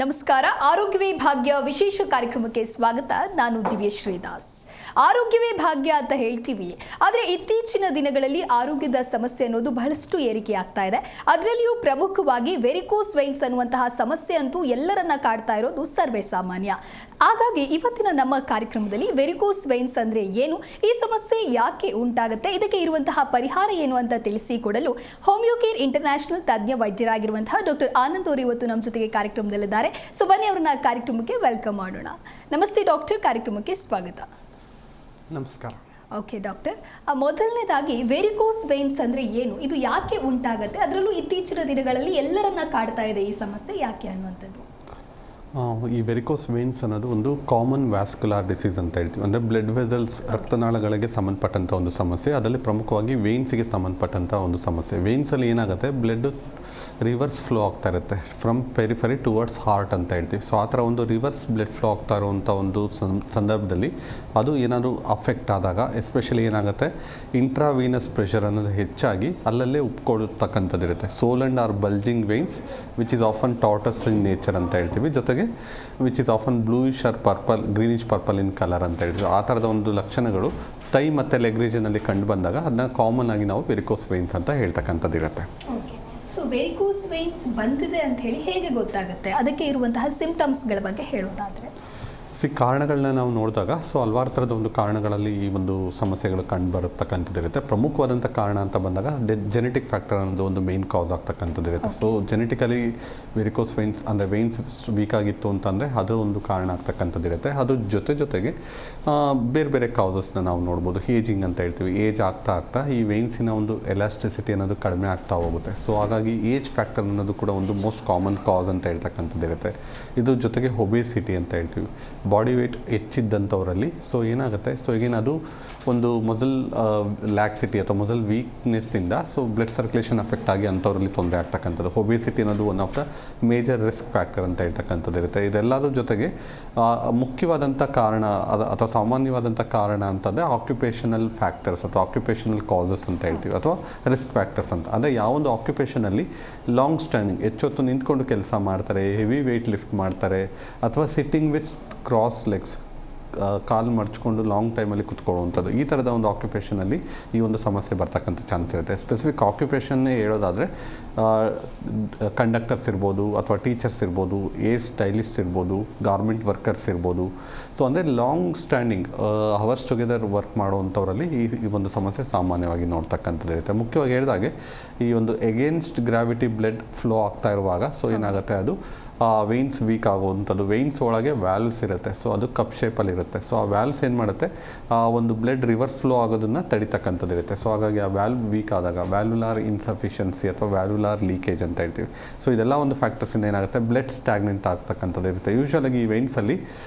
ನಮಸ್ಕಾರ. ಆರೋಗ್ಯವೇ ಭಾಗ್ಯ ವಿಶೇಷ ಕಾರ್ಯಕ್ರಮಕ್ಕೆ ಸ್ವಾಗತ. ನಾನು ದಿವ್ಯ ಶ್ರೀದಾಸ್. ಆರೋಗ್ಯವೇ ಭಾಗ್ಯ ಅಂತ ಹೇಳ್ತೀವಿ, ಆದರೆ ಇತ್ತೀಚಿನ ದಿನಗಳಲ್ಲಿ ಆರೋಗ್ಯದ ಸಮಸ್ಯೆ ಅನ್ನೋದು ಬಹಳಷ್ಟು ಏರಿಕೆ ಆಗ್ತಾ ಇದೆ. ಅದರಲ್ಲಿಯೂ ಪ್ರಮುಖವಾಗಿ ವೆರಿಕೋಸ್ ವೈನ್ಸ್ ಅನ್ನುವಂತಹ ಸಮಸ್ಯೆ ಅಂತೂ ಎಲ್ಲರನ್ನ ಕಾಡ್ತಾ ಇರೋದು ಸರ್ವೇ ಸಾಮಾನ್ಯ. ಹಾಗಾಗಿ ಇವತ್ತಿನ ನಮ್ಮ ಕಾರ್ಯಕ್ರಮದಲ್ಲಿ ವೆರಿಕೋಸ್ ವೈನ್ಸ್ ಅಂದ್ರೆ ಏನು, ಈ ಸಮಸ್ಯೆ ಯಾಕೆ ಉಂಟಾಗುತ್ತೆ, ಇದಕ್ಕೆ ಇರುವಂತಹ ಪರಿಹಾರ ಏನು ಅಂತ ತಿಳಿಸಿಕೊಡಲು ಹೋಮಿಯೋಕೇರ್ ಇಂಟರ್ನ್ಯಾಷನಲ್ ತಜ್ಞ ವೈದ್ಯರಾಗಿರುವಂತಹ ಡಾಕ್ಟರ್ ಆನಂದ್ ಅವರು ಇವತ್ತು ನಮ್ಮ ಜೊತೆಗೆ ಕಾರ್ಯಕ್ರಮದಲ್ಲಿದ್ದಾರೆ. ಸೊ ಬನ್ನಿ ಅವರನ್ನ ಕಾರ್ಯಕ್ರಮಕ್ಕೆ ವೆಲ್ಕಮ್ ಮಾಡೋಣ. ನಮಸ್ತೆ ಡಾಕ್ಟರ್, ಕಾರ್ಯಕ್ರಮಕ್ಕೆ ಸ್ವಾಗತ. ನಮಸ್ಕಾರ. ಓಕೆ ಡಾಕ್ಟರ್, ಮೊದಲನೇದಾಗಿ ವೆರಿಕೋಸ್ ವೈನ್ಸ್ ಅಂದರೆ ಏನು, ಇದು ಯಾಕೆ ಉಂಟಾಗುತ್ತೆ, ಅದರಲ್ಲೂ ಇತ್ತೀಚಿನ ದಿನಗಳಲ್ಲಿ ಎಲ್ಲರನ್ನ ಕಾಡ್ತಾ ಇದೆ ಈ ಸಮಸ್ಯೆ ಯಾಕೆ ಅನ್ನುವಂಥದ್ದು? ಈ ವೆರಿಕೋಸ್ ವೇನ್ಸ್ ಅನ್ನೋದು ಒಂದು ಕಾಮನ್ ವ್ಯಾಸ್ಕ್ಯುಲಾರ್ ಡಿಸೀಸ್ ಅಂತ ಹೇಳ್ತೀವಿ. ಅಂದರೆ ಬ್ಲಡ್ ವೆಸಲ್ಸ್, ರಕ್ತನಾಳಗಳಿಗೆ ಸಂಬಂಧಪಟ್ಟಂಥ ಒಂದು ಸಮಸ್ಯೆ. ಅದರಲ್ಲಿ ಪ್ರಮುಖವಾಗಿ ವೇನ್ಸಿಗೆ ಸಂಬಂಧಪಟ್ಟಂಥ ಒಂದು ಸಮಸ್ಯೆ. ವೇನ್ಸಲ್ಲಿ ಏನಾಗುತ್ತೆ, ಬ್ಲಡ್ ರಿವರ್ಸ್ ಫ್ಲೋ ಆಗ್ತಾ ಇರುತ್ತೆ ಫ್ರಮ್ ಪೆರಿಫರಿ ಟುವರ್ಡ್ಸ್ ಹಾರ್ಟ್ ಅಂತ ಹೇಳ್ತೀವಿ. ಸೊ ಆ ಥರ ಒಂದು ರಿವರ್ಸ್ ಬ್ಲಡ್ ಫ್ಲೋ ಆಗ್ತಾ ಇರುವಂಥ ಒಂದು ಸಂದರ್ಭದಲ್ಲಿ ಅದು ಏನಾದರೂ ಅಫೆಕ್ಟ್ ಆದಾಗ ಎಸ್ಪೆಷಲಿ ಏನಾಗುತ್ತೆ, ಇಂಟ್ರಾವೀನಸ್ ಪ್ರೆಷರ್ ಅನ್ನೋದು ಹೆಚ್ಚಾಗಿ ಅಲ್ಲಲ್ಲೇ ಉಪ್ಕೊಳ್ತಕ್ಕಂಥದ್ದು ಇರುತ್ತೆ. Swollen and or bulging veins which is often tortuous in nature ಅಂತ ಹೇಳ್ತೀವಿ. ಜೊತೆಗೆ which is often bluish or purple, greenish purple in colour ಅಂತ ಹೇಳ್ತೀವಿ. ಆ ಥರದ ಒಂದು ಲಕ್ಷಣಗಳು ತೈ ಮತ್ತು ಲೆಗ್ ರೀಜನಲ್ಲಿ ಕಂಡು ಬಂದಾಗ ಅದನ್ನ ಕಾಮನ್ ಆಗಿ ನಾವು ವೆರಿಕೋಸ್ ವೇನ್ಸ್ ಅಂತ ಹೇಳ್ತಕ್ಕಂಥದ್ದು ಇರುತ್ತೆ. ಸೊ ವೆರಿಕೋಸ್ ವೈನ್ಸ್ ಬಂದಿದೆ ಅಂತ ಹೇಳಿ ಹೇಗೆ ಗೊತ್ತಾಗುತ್ತೆ, ಅದಕ್ಕೆ ಇರುವಂತಹ ಸಿಂಪ್ಟಮ್ಸ್ಗಳ ಬಗ್ಗೆ ಹೇಳೋದಾದರೆ? ಕಾರಣಗಳನ್ನ ನಾವು ನೋಡಿದಾಗ ಹಲವಾರು ಥರದ ಒಂದು ಕಾರಣಗಳಲ್ಲಿ ಈ ಒಂದು ಸಮಸ್ಯೆಗಳು ಕಂಡು ಬರತಕ್ಕಂಥದ್ದು ಇರುತ್ತೆ. ಪ್ರಮುಖವಾದಂಥ ಕಾರಣ ಅಂತ ಬಂದಾಗ ಜೆನೆಟಿಕ್ ಫ್ಯಾಕ್ಟರ್ ಅನ್ನೋದು ಒಂದು ಮೇನ್ ಕಾಸ್ ಆಗ್ತಕ್ಕಂಥದ್ದು ಇರುತ್ತೆ. ಸೊ ಜೆನೆಟಿಕಲಿ ವೆರಿಕೋಸ್ ವೈನ್ಸ್ ಅಂದರೆ ವೈನ್ಸ್ ವೀಕ್ ಆಗಿತ್ತು ಅಂತಂದರೆ ಅದು ಒಂದು ಕಾರಣ ಆಗ್ತಕ್ಕಂಥದ್ದು ಇರುತ್ತೆ. ಅದು ಜೊತೆಗೆ ಬೇರೆ ಬೇರೆ ಕಾಸಸ್ನ ನಾವು ನೋಡ್ಬೋದು. ಏಜಿಂಗ್ ಅಂತ ಹೇಳ್ತೀವಿ. ಏಜ್ ಆಗ್ತಾ ಈ ವೈನ್ಸಿನ ಒಂದು ಎಲಾಸ್ಟಿಸಿಟಿ ಅನ್ನೋದು ಕಡಿಮೆ ಆಗ್ತಾ ಹೋಗುತ್ತೆ. ಸೊ ಹಾಗಾಗಿ ಏಜ್ ಫ್ಯಾಕ್ಟರ್ ಅನ್ನೋದು ಕೂಡ ಒಂದು ಮೋಸ್ಟ್ ಕಾಮನ್ ಕಾಸ್ ಅಂತ ಹೇಳ್ತಕ್ಕಂಥದ್ದು ಇರುತ್ತೆ. ಇದು ಜೊತೆಗೆ ಒಬೇಸಿಟಿ ಅಂತ ಹೇಳ್ತೀವಿ, ಬಾಡಿ ವೇಟ್ ಹೆಚ್ಚಿದ್ದಂಥವರಲ್ಲಿ. ಸೊ ಏನಾಗುತ್ತೆ, ಸೊ ಈಗೇನದು ಒಂದು ಮೊದಲ್ ಲ್ಯಾಕ್ಸಿಟಿ ಅಥವಾ ಮೊದಲ್ ವೀಕ್ನೆಸ್ಸಿಂದ ಸೊ ಬ್ಲಡ್ ಸರ್ಕ್ಯುಲೇಷನ್ ಅಫೆಕ್ಟ್ ಆಗಿ ಅಂಥವರಲ್ಲಿ ತೊಂದರೆ ಆಗ್ತಕ್ಕಂಥದ್ದು. ಒಬೇಸಿಟಿ ಅನ್ನೋದು one of the major risk factor ಅಂತ ಹೇಳ್ತಕ್ಕಂಥದ್ದು ಇರುತ್ತೆ. ಇದೆಲ್ಲದರ ಜೊತೆಗೆ ಮುಖ್ಯವಾದಂಥ ಕಾರಣ ಅಥವಾ ಸಾಮಾನ್ಯವಾದಂಥ ಕಾರಣ ಅಂತಂದರೆ ಆಕ್ಯುಪೇಷನಲ್ ಫ್ಯಾಕ್ಟರ್ಸ್ ಅಥವಾ ಆಕ್ಯುಪೇಷನಲ್ ಕಾಸಸ್ ಅಂತ ಹೇಳ್ತೀವಿ, ಅಥವಾ ರಿಸ್ಕ್ ಫ್ಯಾಕ್ಟರ್ಸ್ ಅಂತ. ಅಂದರೆ ಯಾವೊಂದು ಆಕ್ಯುಪೇಷನಲ್ಲಿ ಲಾಂಗ್ ಸ್ಟ್ಯಾಂಡಿಂಗ್, ಹೆಚ್ಚೊತ್ತು ನಿಂತ್ಕೊಂಡು ಕೆಲಸ ಮಾಡ್ತಾರೆ, ಹೆವಿ ವೆಯ್ಟ್ ಲಿಫ್ಟ್ ಮಾಡ್ತಾರೆ, ಅಥವಾ ಸಿಟ್ಟಿಂಗ್ ವಿತ್ ಕ್ರಾಸ್ ಲೆಗ್ಸ್, ಕಾಲು ಮಡ್ಚ್ಕೊಂಡು ಲಾಂಗ್ ಟೈಮಲ್ಲಿ ಕುತ್ಕೊಳ್ಳುವಂಥದ್ದು, ಈ ಥರದ ಒಂದು ಆಕ್ಯುಪೇಷನಲ್ಲಿ ಈ ಒಂದು ಸಮಸ್ಯೆ ಬರ್ತಕ್ಕಂಥ ಚಾನ್ಸ್ ಇರುತ್ತೆ. ಸ್ಪೆಸಿಫಿಕ್ ಆಕ್ಯುಪೇಷನ್ನೇ ಹೇಳೋದಾದರೆ ಕಂಡಕ್ಟರ್ಸ್ ಇರ್ಬೋದು, ಅಥವಾ ಟೀಚರ್ಸ್ ಇರ್ಬೋದು, ಏರ್ ಸ್ಟೈಲಿಸ್ಟ್ ಇರ್ಬೋದು, ಗಾರ್ಮೆಂಟ್ ವರ್ಕರ್ಸ್ ಇರ್ಬೋದು. ಸೊ ಅಂದರೆ long standing hours together work ಮಾಡುವಂಥವರಲ್ಲಿ ಈ ಒಂದು ಸಮಸ್ಯೆ ಸಾಮಾನ್ಯವಾಗಿ ನೋಡ್ತಕ್ಕಂಥದ್ದು ಇರುತ್ತೆ. ಮುಖ್ಯವಾಗಿ ಹೇಳಿದಾಗೆ ಈ ಒಂದು ಎಗೇನ್ಸ್ಟ್ ಗ್ರಾವಿಟಿ ಬ್ಲಡ್ ಫ್ಲೋ ಆಗ್ತಾ ಇರುವಾಗ ಸೊ ಏನಾಗುತ್ತೆ, ಅದು ವೇನ್ಸ್ ವೀಕ್ ಆಗುವಂಥದ್ದು. ವೇನ್ಸ್ ಒಳಗೆ ವ್ಯಾಲ್ವ್ಸ್ ಇರುತ್ತೆ. ಸೊ ಅದು ಕಪ್ ಶೇಪಲ್ಲಿ ಇರುತ್ತೆ. ಸೊ ಆ ವ್ಯಾಲ್ವ್ಸ್ ಏನು ಮಾಡುತ್ತೆ, ಒಂದು ಬ್ಲಡ್ ರಿವರ್ಸ್ ಫ್ಲೋ ಆಗೋದನ್ನು ತಡಿತಕ್ಕಂಥದ್ದು ಇರುತ್ತೆ. ಸೊ ಹಾಗಾಗಿ ಆ ವ್ಯಾಲ್ವ್ ವೀಕ್ ಆದಾಗ ವ್ಯಾಲ್ವುಲಾರ್ ಇನ್ಸಫಿಷಿಯನ್ಸಿ ಅಥವಾ ವ್ಯಾಲ್ವುಲಾರ್ ಲೀಕೇಜ್ ಅಂತ ಹೇಳ್ತೀವಿ. ಸೊ ಇದೆಲ್ಲ ಒಂದು ಫ್ಯಾಕ್ಟರ್ಸಿಂದ ಏನಾಗುತ್ತೆ, ಬ್ಲಡ್ ಸ್ಟ್ಯಾಗ್ನೆಂಟ್ ಆಗ್ತಕ್ಕಂಥದ್ದು ಇರುತ್ತೆ. ಯೂಶ್ವಲಾಗಿ ಈ ವೇನ್ಸಲ್ಲಿ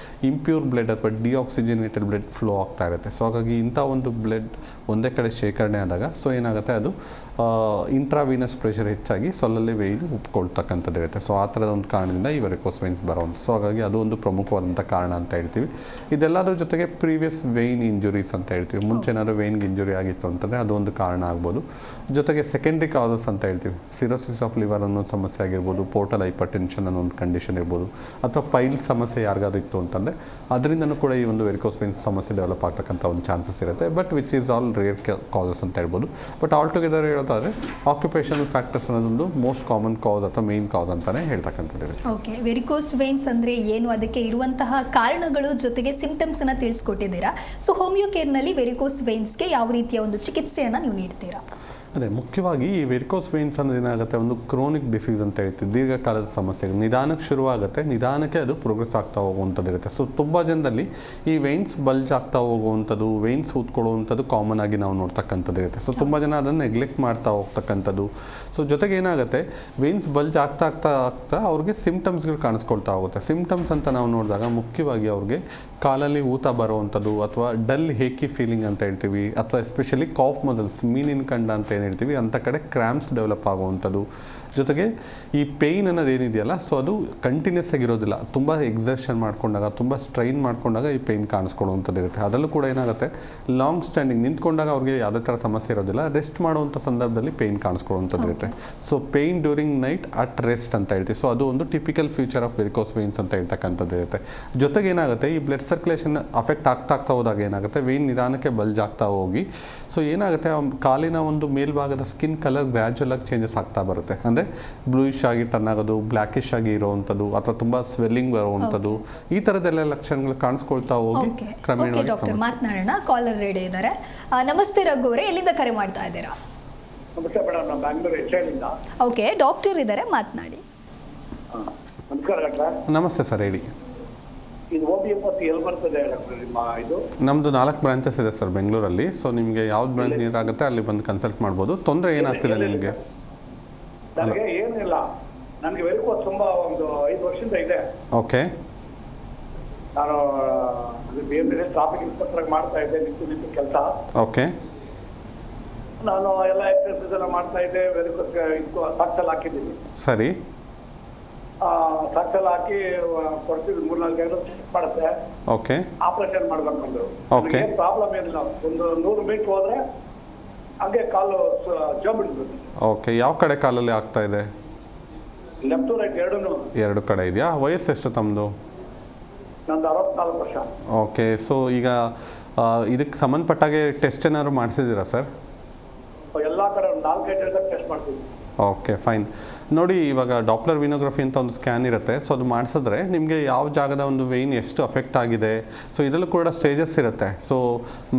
ಇಂಪ್ಯೂರ್ ಬ್ಲಡ್ ಅಥವಾ ಡಿಆಕ್ಸಿಜನೇಟೆಡ್ ಬ್ಲಡ್ ಫ್ಲೋ ಆಗ್ತಾ ಇರುತ್ತೆ. ಸೊ ಹಾಗಾಗಿ ಇಂಥ ಒಂದು ಬ್ಲಡ್ ಒಂದೇ ಕಡೆ ಶೇಖರಣೆ ಆದಾಗ ಸೊ ಏನಾಗುತ್ತೆ, ಅದು ಇಂಟ್ರಾವೀನಸ್ ಪ್ರೆಷರ್ ಹೆಚ್ಚಾಗಿ ಸೊಲ್ಲಲ್ಲಿ ವೇಯ್ನ್ ಉಪ್ಕೊಳ್ತಕ್ಕಂಥದ್ದು ಇರುತ್ತೆ. ಸೊ ಆ ಥರದ ಒಂದು ಕಾರಣದಿಂದ ಈ ವೆರಿಕೋಸ್ ವೈನ್ಸ್ ಬರೋವಂಥ. ಸೊ ಹಾಗಾಗಿ ಅದು ಒಂದು ಪ್ರಮುಖವಾದಂಥ ಕಾರಣ ಅಂತ ಹೇಳ್ತೀವಿ. ಇದೆಲ್ಲದರ ಜೊತೆಗೆ ಪ್ರೀವಿಯಸ್ ವೇಯ್ನ್ ಇಂಜುರೀಸ್ ಅಂತ ಹೇಳ್ತೀವಿ. ಮುಂಚೆ ಏನಾದರೂ ವೇಯ್ನ್ಗೆ ಇಂಜುರಿ ಆಗಿತ್ತು ಅಂತಂದರೆ ಅದು ಒಂದು ಕಾರಣ ಆಗ್ಬೋದು. ಜೊತೆಗೆ ಸೆಕೆಂಡ್ರಿ ಕಾಸಸ್ ಅಂತ ಹೇಳ್ತೀವಿ. ಸಿರೋಸಿಸ್ ಆಫ್ ಲಿವರ್ ಅನ್ನೋ ಸಮಸ್ಯೆ ಆಗಿರ್ಬೋದು, ಪೋರ್ಟಲ್ ಹೈಪರ್ ಟೆನ್ಷನ್ ಅನ್ನೋ ಒಂದು ಕಂಡೀಷನ್ ಇರ್ಬೋದು, ಅಥವಾ ಪೈಲ್ ಸಮಸ್ಯೆ ಯಾರಿಗಾದ್ರು ಇತ್ತು ಅಂತಂದರೆ ಅದರಿಂದನೂ ಕೂಡ ಈ ಒಂದು ವೆರಿಕೋಸ್ ವೈನ್ಸ್ ಸಮಸ್ಯೆ ಡೆವಲಪ್ ಆಗ್ತಕ್ಕಂಥ ಒಂದು ಚಾನ್ಸಸ್ ಇರುತ್ತೆ. But which is all rare causes ಅಂತ ಹೇಳ್ಬೋದು. ಬಟ್ ಆಲ್ ಟುಗೆದರ್ ಹೇಳೋದಾದರೆ ಆಕ್ಯುಪೇಷನಲ್ ಫ್ಯಾಕ್ಟರ್ಸ್ ಅನ್ನೋದೊಂದು ಮೋಸ್ಟ್ ಕಾಮನ್ ಕಾಸ್ ಅಥವಾ ಮೇನ್ ಕಾಸ್ ಅಂತಲೇ ಹೇಳ್ತಕ್ಕಂಥದ್ದು ಇದೆ. ಓಕೆ, ವೆರಿಕೋಸ್ ವೈನ್ಸ್ ಅಂದರೆ ಏನು, ಅದಕ್ಕೆ ಇರುವಂತಹ ಕಾರಣಗಳು ಜೊತೆಗೆ ಸಿಂಪ್ಟಮ್ಸನ್ನು ತಿಳಿಸ್ಕೊಟ್ಟಿದ್ದೀರಾ. ಸೊ ಹೋಮಿಯೋ ಕೇರ್ನಲ್ಲಿ ವೆರಿಕೋಸ್ ವೈನ್ಸ್ಗೆ ಯಾವ ರೀತಿಯ ಒಂದು ಚಿಕಿತ್ಸೆಯನ್ನು ನೀವು ನೀಡ್ತೀರಾ? ಅದೇ ಮುಖ್ಯವಾಗಿ ಈ ವೆರಿಕೋಸ್ ವೇನ್ಸ್ ಅನ್ನೋದು ಏನಾಗುತ್ತೆ, ಒಂದು ಕ್ರೋನಿಕ್ ಡಿಸೀಸ್ ಅಂತ ಹೇಳ್ತೀವಿ. ದೀರ್ಘಕಾಲದ ಸಮಸ್ಯೆ, ನಿಧಾನಕ್ಕೆ ಶುರುವಾಗುತ್ತೆ, ನಿಧಾನಕ್ಕೆ ಅದು ಪ್ರೋಗ್ರೆಸ್ ಆಗ್ತಾ ಹೋಗುವಂಥದ್ದು ಇರುತ್ತೆ. ಸೊ ತುಂಬ ಜನರಲ್ಲಿ ಈ ವೇನ್ಸ್ ಬಲ್ಜ್ ಆಗ್ತಾ ಹೋಗುವಂಥದ್ದು, ವೇನ್ಸ್ ಊದ್ಕೊಳ್ಳುವಂಥದ್ದು ಕಾಮನ್ ಆಗಿ ನಾವು ನೋಡ್ತಕ್ಕಂಥದ್ದು ಇರುತ್ತೆ. ಸೊ ತುಂಬ ಜನ ಅದನ್ನು ನೆಗ್ಲೆಕ್ಟ್ ಮಾಡ್ತಾ ಹೋಗ್ತಕ್ಕಂಥದ್ದು. ಸೊ ಜೊತೆಗೆ ಏನಾಗುತ್ತೆ, ವೇನ್ಸ್ ಬಲ್ಜ್ ಆಗ್ತಾ ಅವ್ರಿಗೆ ಸಿಂಪ್ಟಮ್ಸ್ಗಳು ಕಾಣಿಸ್ಕೊಳ್ತಾ ಹೋಗುತ್ತೆ. ಸಿಂಪ್ಟಮ್ಸ್ ಅಂತ ನಾವು ನೋಡಿದಾಗ ಮುಖ್ಯವಾಗಿ ಅವ್ರಿಗೆ ಕಾಲಲ್ಲಿ ಊತ ಬರುವಂಥದ್ದು, ಅಥವಾ ಡಲ್ ಹೇಕಿ ಫೀಲಿಂಗ್ ಅಂತ ಹೇಳ್ತೀವಿ, ಅಥವಾ ಎಸ್ಪೆಷಲಿ ಕಾಫ್ ಮಸಲ್ಸ್, ಮೀನಿನ ಕಂಡ ಅಂತ ಏನು ಹೇಳ್ತೀವಿ ಅಂಥ ಕಡೆ ಕ್ರ್ಯಾಂಪ್ಸ್ ಡೆವಲಪ್ ಆಗುವಂಥದ್ದು, ಜೊತೆಗೆ ಈ ಪೇಯ್ನ್ ಅನ್ನೋದು ಏನಿದೆಯಲ್ಲ ಸೊ ಅದು ಕಂಟಿನ್ಯೂಸ್ ಆಗಿರೋದಿಲ್ಲ, ತುಂಬ ಎಕ್ಸರ್ಷನ್ ಮಾಡ್ಕೊಂಡಾಗ, ತುಂಬ ಸ್ಟ್ರೈನ್ ಮಾಡ್ಕೊಂಡಾಗ ಈ ಪೇಯ್ನ್ ಕಾಣಿಸ್ಕೊಳ್ಳುವಂಥದ್ದು ಇರುತ್ತೆ. ಅದರಲ್ಲೂ ಕೂಡ ಏನಾಗುತ್ತೆ, ಲಾಂಗ್ ಸ್ಟ್ಯಾಂಡಿಂಗ್ ನಿಂತ್ಕೊಂಡಾಗ ಅವ್ರಿಗೆ ಯಾವುದೇ ಥರ ಸಮಸ್ಯೆ ಇರೋದಿಲ್ಲ, ರೆಸ್ಟ್ ಮಾಡುವಂಥ ಸಂದರ್ಭದಲ್ಲಿ ಪೇಯ್ನ್ ಕಾಣಿಸ್ಕೊಳ್ಳುವಂಥದ್ದು ಇರುತ್ತೆ. So pain during night at rest ಅಂತ ಹೇಳ್ತೀವಿ. ಸೊ ಅದು ಒಂದು typical future of varicose veins ಅಂತ ಹೇಳ್ತಕ್ಕಂಥದ್ದು ಇರುತ್ತೆ. ಜೊತೆಗೆ ಏನಾಗುತ್ತೆ, ಈ ಬ್ಲಡ್ ಸರ್ಕ್ಯುಲೇಷನ್ ಅಫೆಕ್ಟ್ ಆಗ್ತಾ ಹೋದಾಗ ಏನಾಗುತ್ತೆ, ವೇನ್ ನಿಧಾನಕ್ಕೆ ಬಲ್ಜ್ ಆಗ್ತಾ ಹೋಗಿ ಸೊ ಏನಾಗುತ್ತೆ, ಕಾಲಿನ ಒಂದು ಮೇಲ್ಭಾಗದ ಸ್ಕಿನ್ ಕಲರ್ ಗ್ರ್ಯಾಜುವಲ್ ಆಗಿ ಚೇಂಜಸ್ ಆಗ್ತಾ ಬರುತ್ತೆ. ಅಂದರೆ ಬ್ಲೂಯಿಶ್ ಆಗಿ ಟರ್ನ್ ಆಗೋದು, ಬ್ಲ್ಯಾಕಿಶ್ ಆಗಿ ಇರುವಂಥದ್ದು, ಅಥವಾ ತುಂಬ ಸ್ವೆಲ್ಲಿಂಗ್ ಬರುವಂಥದ್ದು, ಈ ಥರದ್ದೆಲ್ಲ ಲಕ್ಷಣಗಳು ಕಾಣಿಸ್ಕೊಳ್ತಾ ಹೋಗಿ ಕ್ರಮೇಣವಾಗಿ ಡಾಕ್ಟರ್ ಮಾತನಾಡೋಣ. ಕಾಲರ್ ರೆಡಿ ಇದ್ದಾರೆ. ನಮಸ್ತೆ ರಘು ಅವರೇ, ಎಲ್ಲಿಂದ ಕರೆ ಮಾಡ್ತಾ ಇದ್ದೀರಾ? ನಮಸ್ತೆ ಮೇಡಮ್, ನಾನು ಬ್ಯಾಂಗ್ಳೂರು HID. ಓಕೆ, ಡಾಕ್ಟರ್ ಇದ್ದಾರೆ, ಮಾತನಾಡಿ. ನಮಸ್ಕಾರ ಡಾಕ್ಟರ್. ನಮಸ್ತೆ ಸರ್, ಹೇಳಿ. ಇದು OBMS ಎಲ್ಲಿ ಬರ್ತದೆ ಡಾಕ್ಟರ್ ನಿಮ್ಮ ಇದು? ನಮ್ಮದು 4 ಬ್ರಾಂಚಸ್ ಇದೆ ಸರ್ ಬೆಂಗಳೂರಲ್ಲಿ. ಸೊ ನಿಮಗೆ ಯಾವ್ದು ಬ್ರಾಂಚ್ ನೀರಾಗುತ್ತೆ ಅಲ್ಲಿ ಬಂದು ಕನ್ಸಲ್ಟ್ ಮಾಡ್ಬೋದು. ತೊಂದರೆ ಏನಾಗ್ತಿದೆ ನಿಮಗೆ? ನನಗೆ ಏನಿಲ್ಲ, ನನಗೆ ವೆರಿಕೋಸ್ ತುಂಬ ಒಂದು 5 ವರ್ಷದಿಂದ ಇದೆ. ಓಕೆ. ನಾನು BMS ಟ್ರಾಫಿಕ್ ಇನ್ಸ್ಪೆಕ್ಟರ್ ಮಾಡ್ತಾ ಇದ್ದೆ, ನಿಂತು ಕೆಲಸ. ಓಕೆ. ನಾನು ಎಲ್ಲ ಎಕ್ಸರ್ಸೈಸ್ ಎಲ್ಲ ಮಾಡ್ತಾ ಇದ್ದೆ. ವೆರಿಕೋಸ್ ಸಾಕ್ಸಲ್ಲಿ ಹಾಕಿದ್ದೀನಿ. ಸರಿ. ಸಾಕ್ಸಲ್ಲಿ ಹಾಕಿ ಕೊಡ್ತಿದ್ದು 3-4 ಗಂಟೆ ಚೆಕ್ ಮಾಡುತ್ತೆ. ಓಕೆ. ಆಪರೇಷನ್ ಮಾಡ್ಬೇಕಂದ್ರು. ಓಕೆ. ಪ್ರಾಬ್ಲಮ್ ಏನಿಲ್ಲ, ಒಂದು 100 ಮೀಟರ್ ಹೋದ್ರೆ ಹಂಗೆ ಕಾಲು ಜಾಬ್ ಬಿಡ್ಬೋದು. ಓಕೆ. ಯಾವ ಕಡೆ ಕಾಲಲ್ಲಿ ಆಗ್ತಾ ಇದೆ? ಲೆಫ್ಟ್ ಟು ರೈಟ್ ಎರಡು ಕಡೆ ಇದೆಯಾ? ವಯಸ್ಸು ಎಷ್ಟು ತಮ್ಮದು? ನಂದು 64 ವರ್ಷ. ಓಕೆ. ಸೊ ಈಗ ಇದಕ್ಕೆ ಸಂಬಂಧಪಟ್ಟಾಗೆ ಟೆಸ್ಟ್ ಏನಾದ್ರು ಮಾಡಿಸಿದ್ದೀರಾ ಸರ್? ಎಲ್ಲ ಕಡೆ ಒಂದು 4-5 ಟೆಸ್ಟ್ ಮಾಡ್ತೀವಿ. Okay, fine. ನೋಡಿ, ಇವಾಗ ಡಾಪ್ಲರ್ ವಿನೋಗ್ರಫಿ ಅಂತ ಒಂದು ಸ್ಕ್ಯಾನ್ ಇರುತ್ತೆ. ಸೊ ಅದು ಮಾಡಿಸಿದ್ರೆ ನಿಮಗೆ ಯಾವ ಜಾಗದ ಒಂದು ವೆಯ್ನ್ ಎಷ್ಟು ಅಫೆಕ್ಟ್ ಆಗಿದೆ, ಸೊ ಇದರಲ್ಲೂ ಕೂಡ ಸ್ಟೇಜಸ್ ಇರುತ್ತೆ. ಸೊ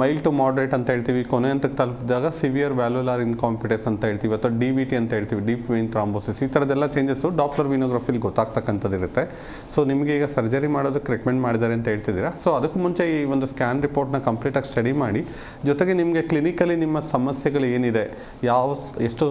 ಮೈಲ್ಡ್ ಟು ಮಾಡ್ರೇಟ್ ಅಂತ ಹೇಳ್ತೀವಿ, ಕೊನೆ ಹಂತಕ್ಕೆ ತಲುಪಿದಾಗ ಸಿವಿಯರ್ ವ್ಯಾಲ್ಯುಲಾರ್ ಇನ್ಕಾಂಪಿಟೆನ್ಸ್ ಅಂತ ಹೇಳ್ತೀವಿ, ಅಥವಾ DVT ಅಂತ ಹೇಳ್ತೀವಿ, ಡೀಪ್ ವೆಯ್ನ್ ಥ್ರಾಂಬೋಸಿಸ್. ಈ ಥರದ್ದೆಲ್ಲ ಚೇಂಜಸ್ಸು ಡಾಪ್ಲರ್ ವಿನೋಗ್ರಫಿಲಿ ಗೊತ್ತಾಗ್ತಕ್ಕಂಥದ್ದು ಇರುತ್ತೆ. ಸೊ ನಿಮಗೆ ಈಗ ಸರ್ಜರಿ ಮಾಡೋದಕ್ಕೆ ರೆಕಮೆಂಡ್ ಮಾಡಿದ್ದಾರೆ ಅಂತ ಹೇಳ್ತಿದ್ದೀರಾ. ಸೊ ಅದಕ್ಕೂ ಮುಂಚೆ ಈ ಒಂದು ಸ್ಕ್ಯಾನ್ ರಿಪೋರ್ಟ್ನ ಕಂಪ್ಲೀಟಾಗಿ ಸ್ಟಡಿ ಮಾಡಿ, ಜೊತೆಗೆ ನಿಮಗೆ ಕ್ಲಿನಿಕಲಿ ನಿಮ್ಮ ಸಮಸ್ಯೆಗಳು ಏನಿದೆ, ಎಷ್ಟು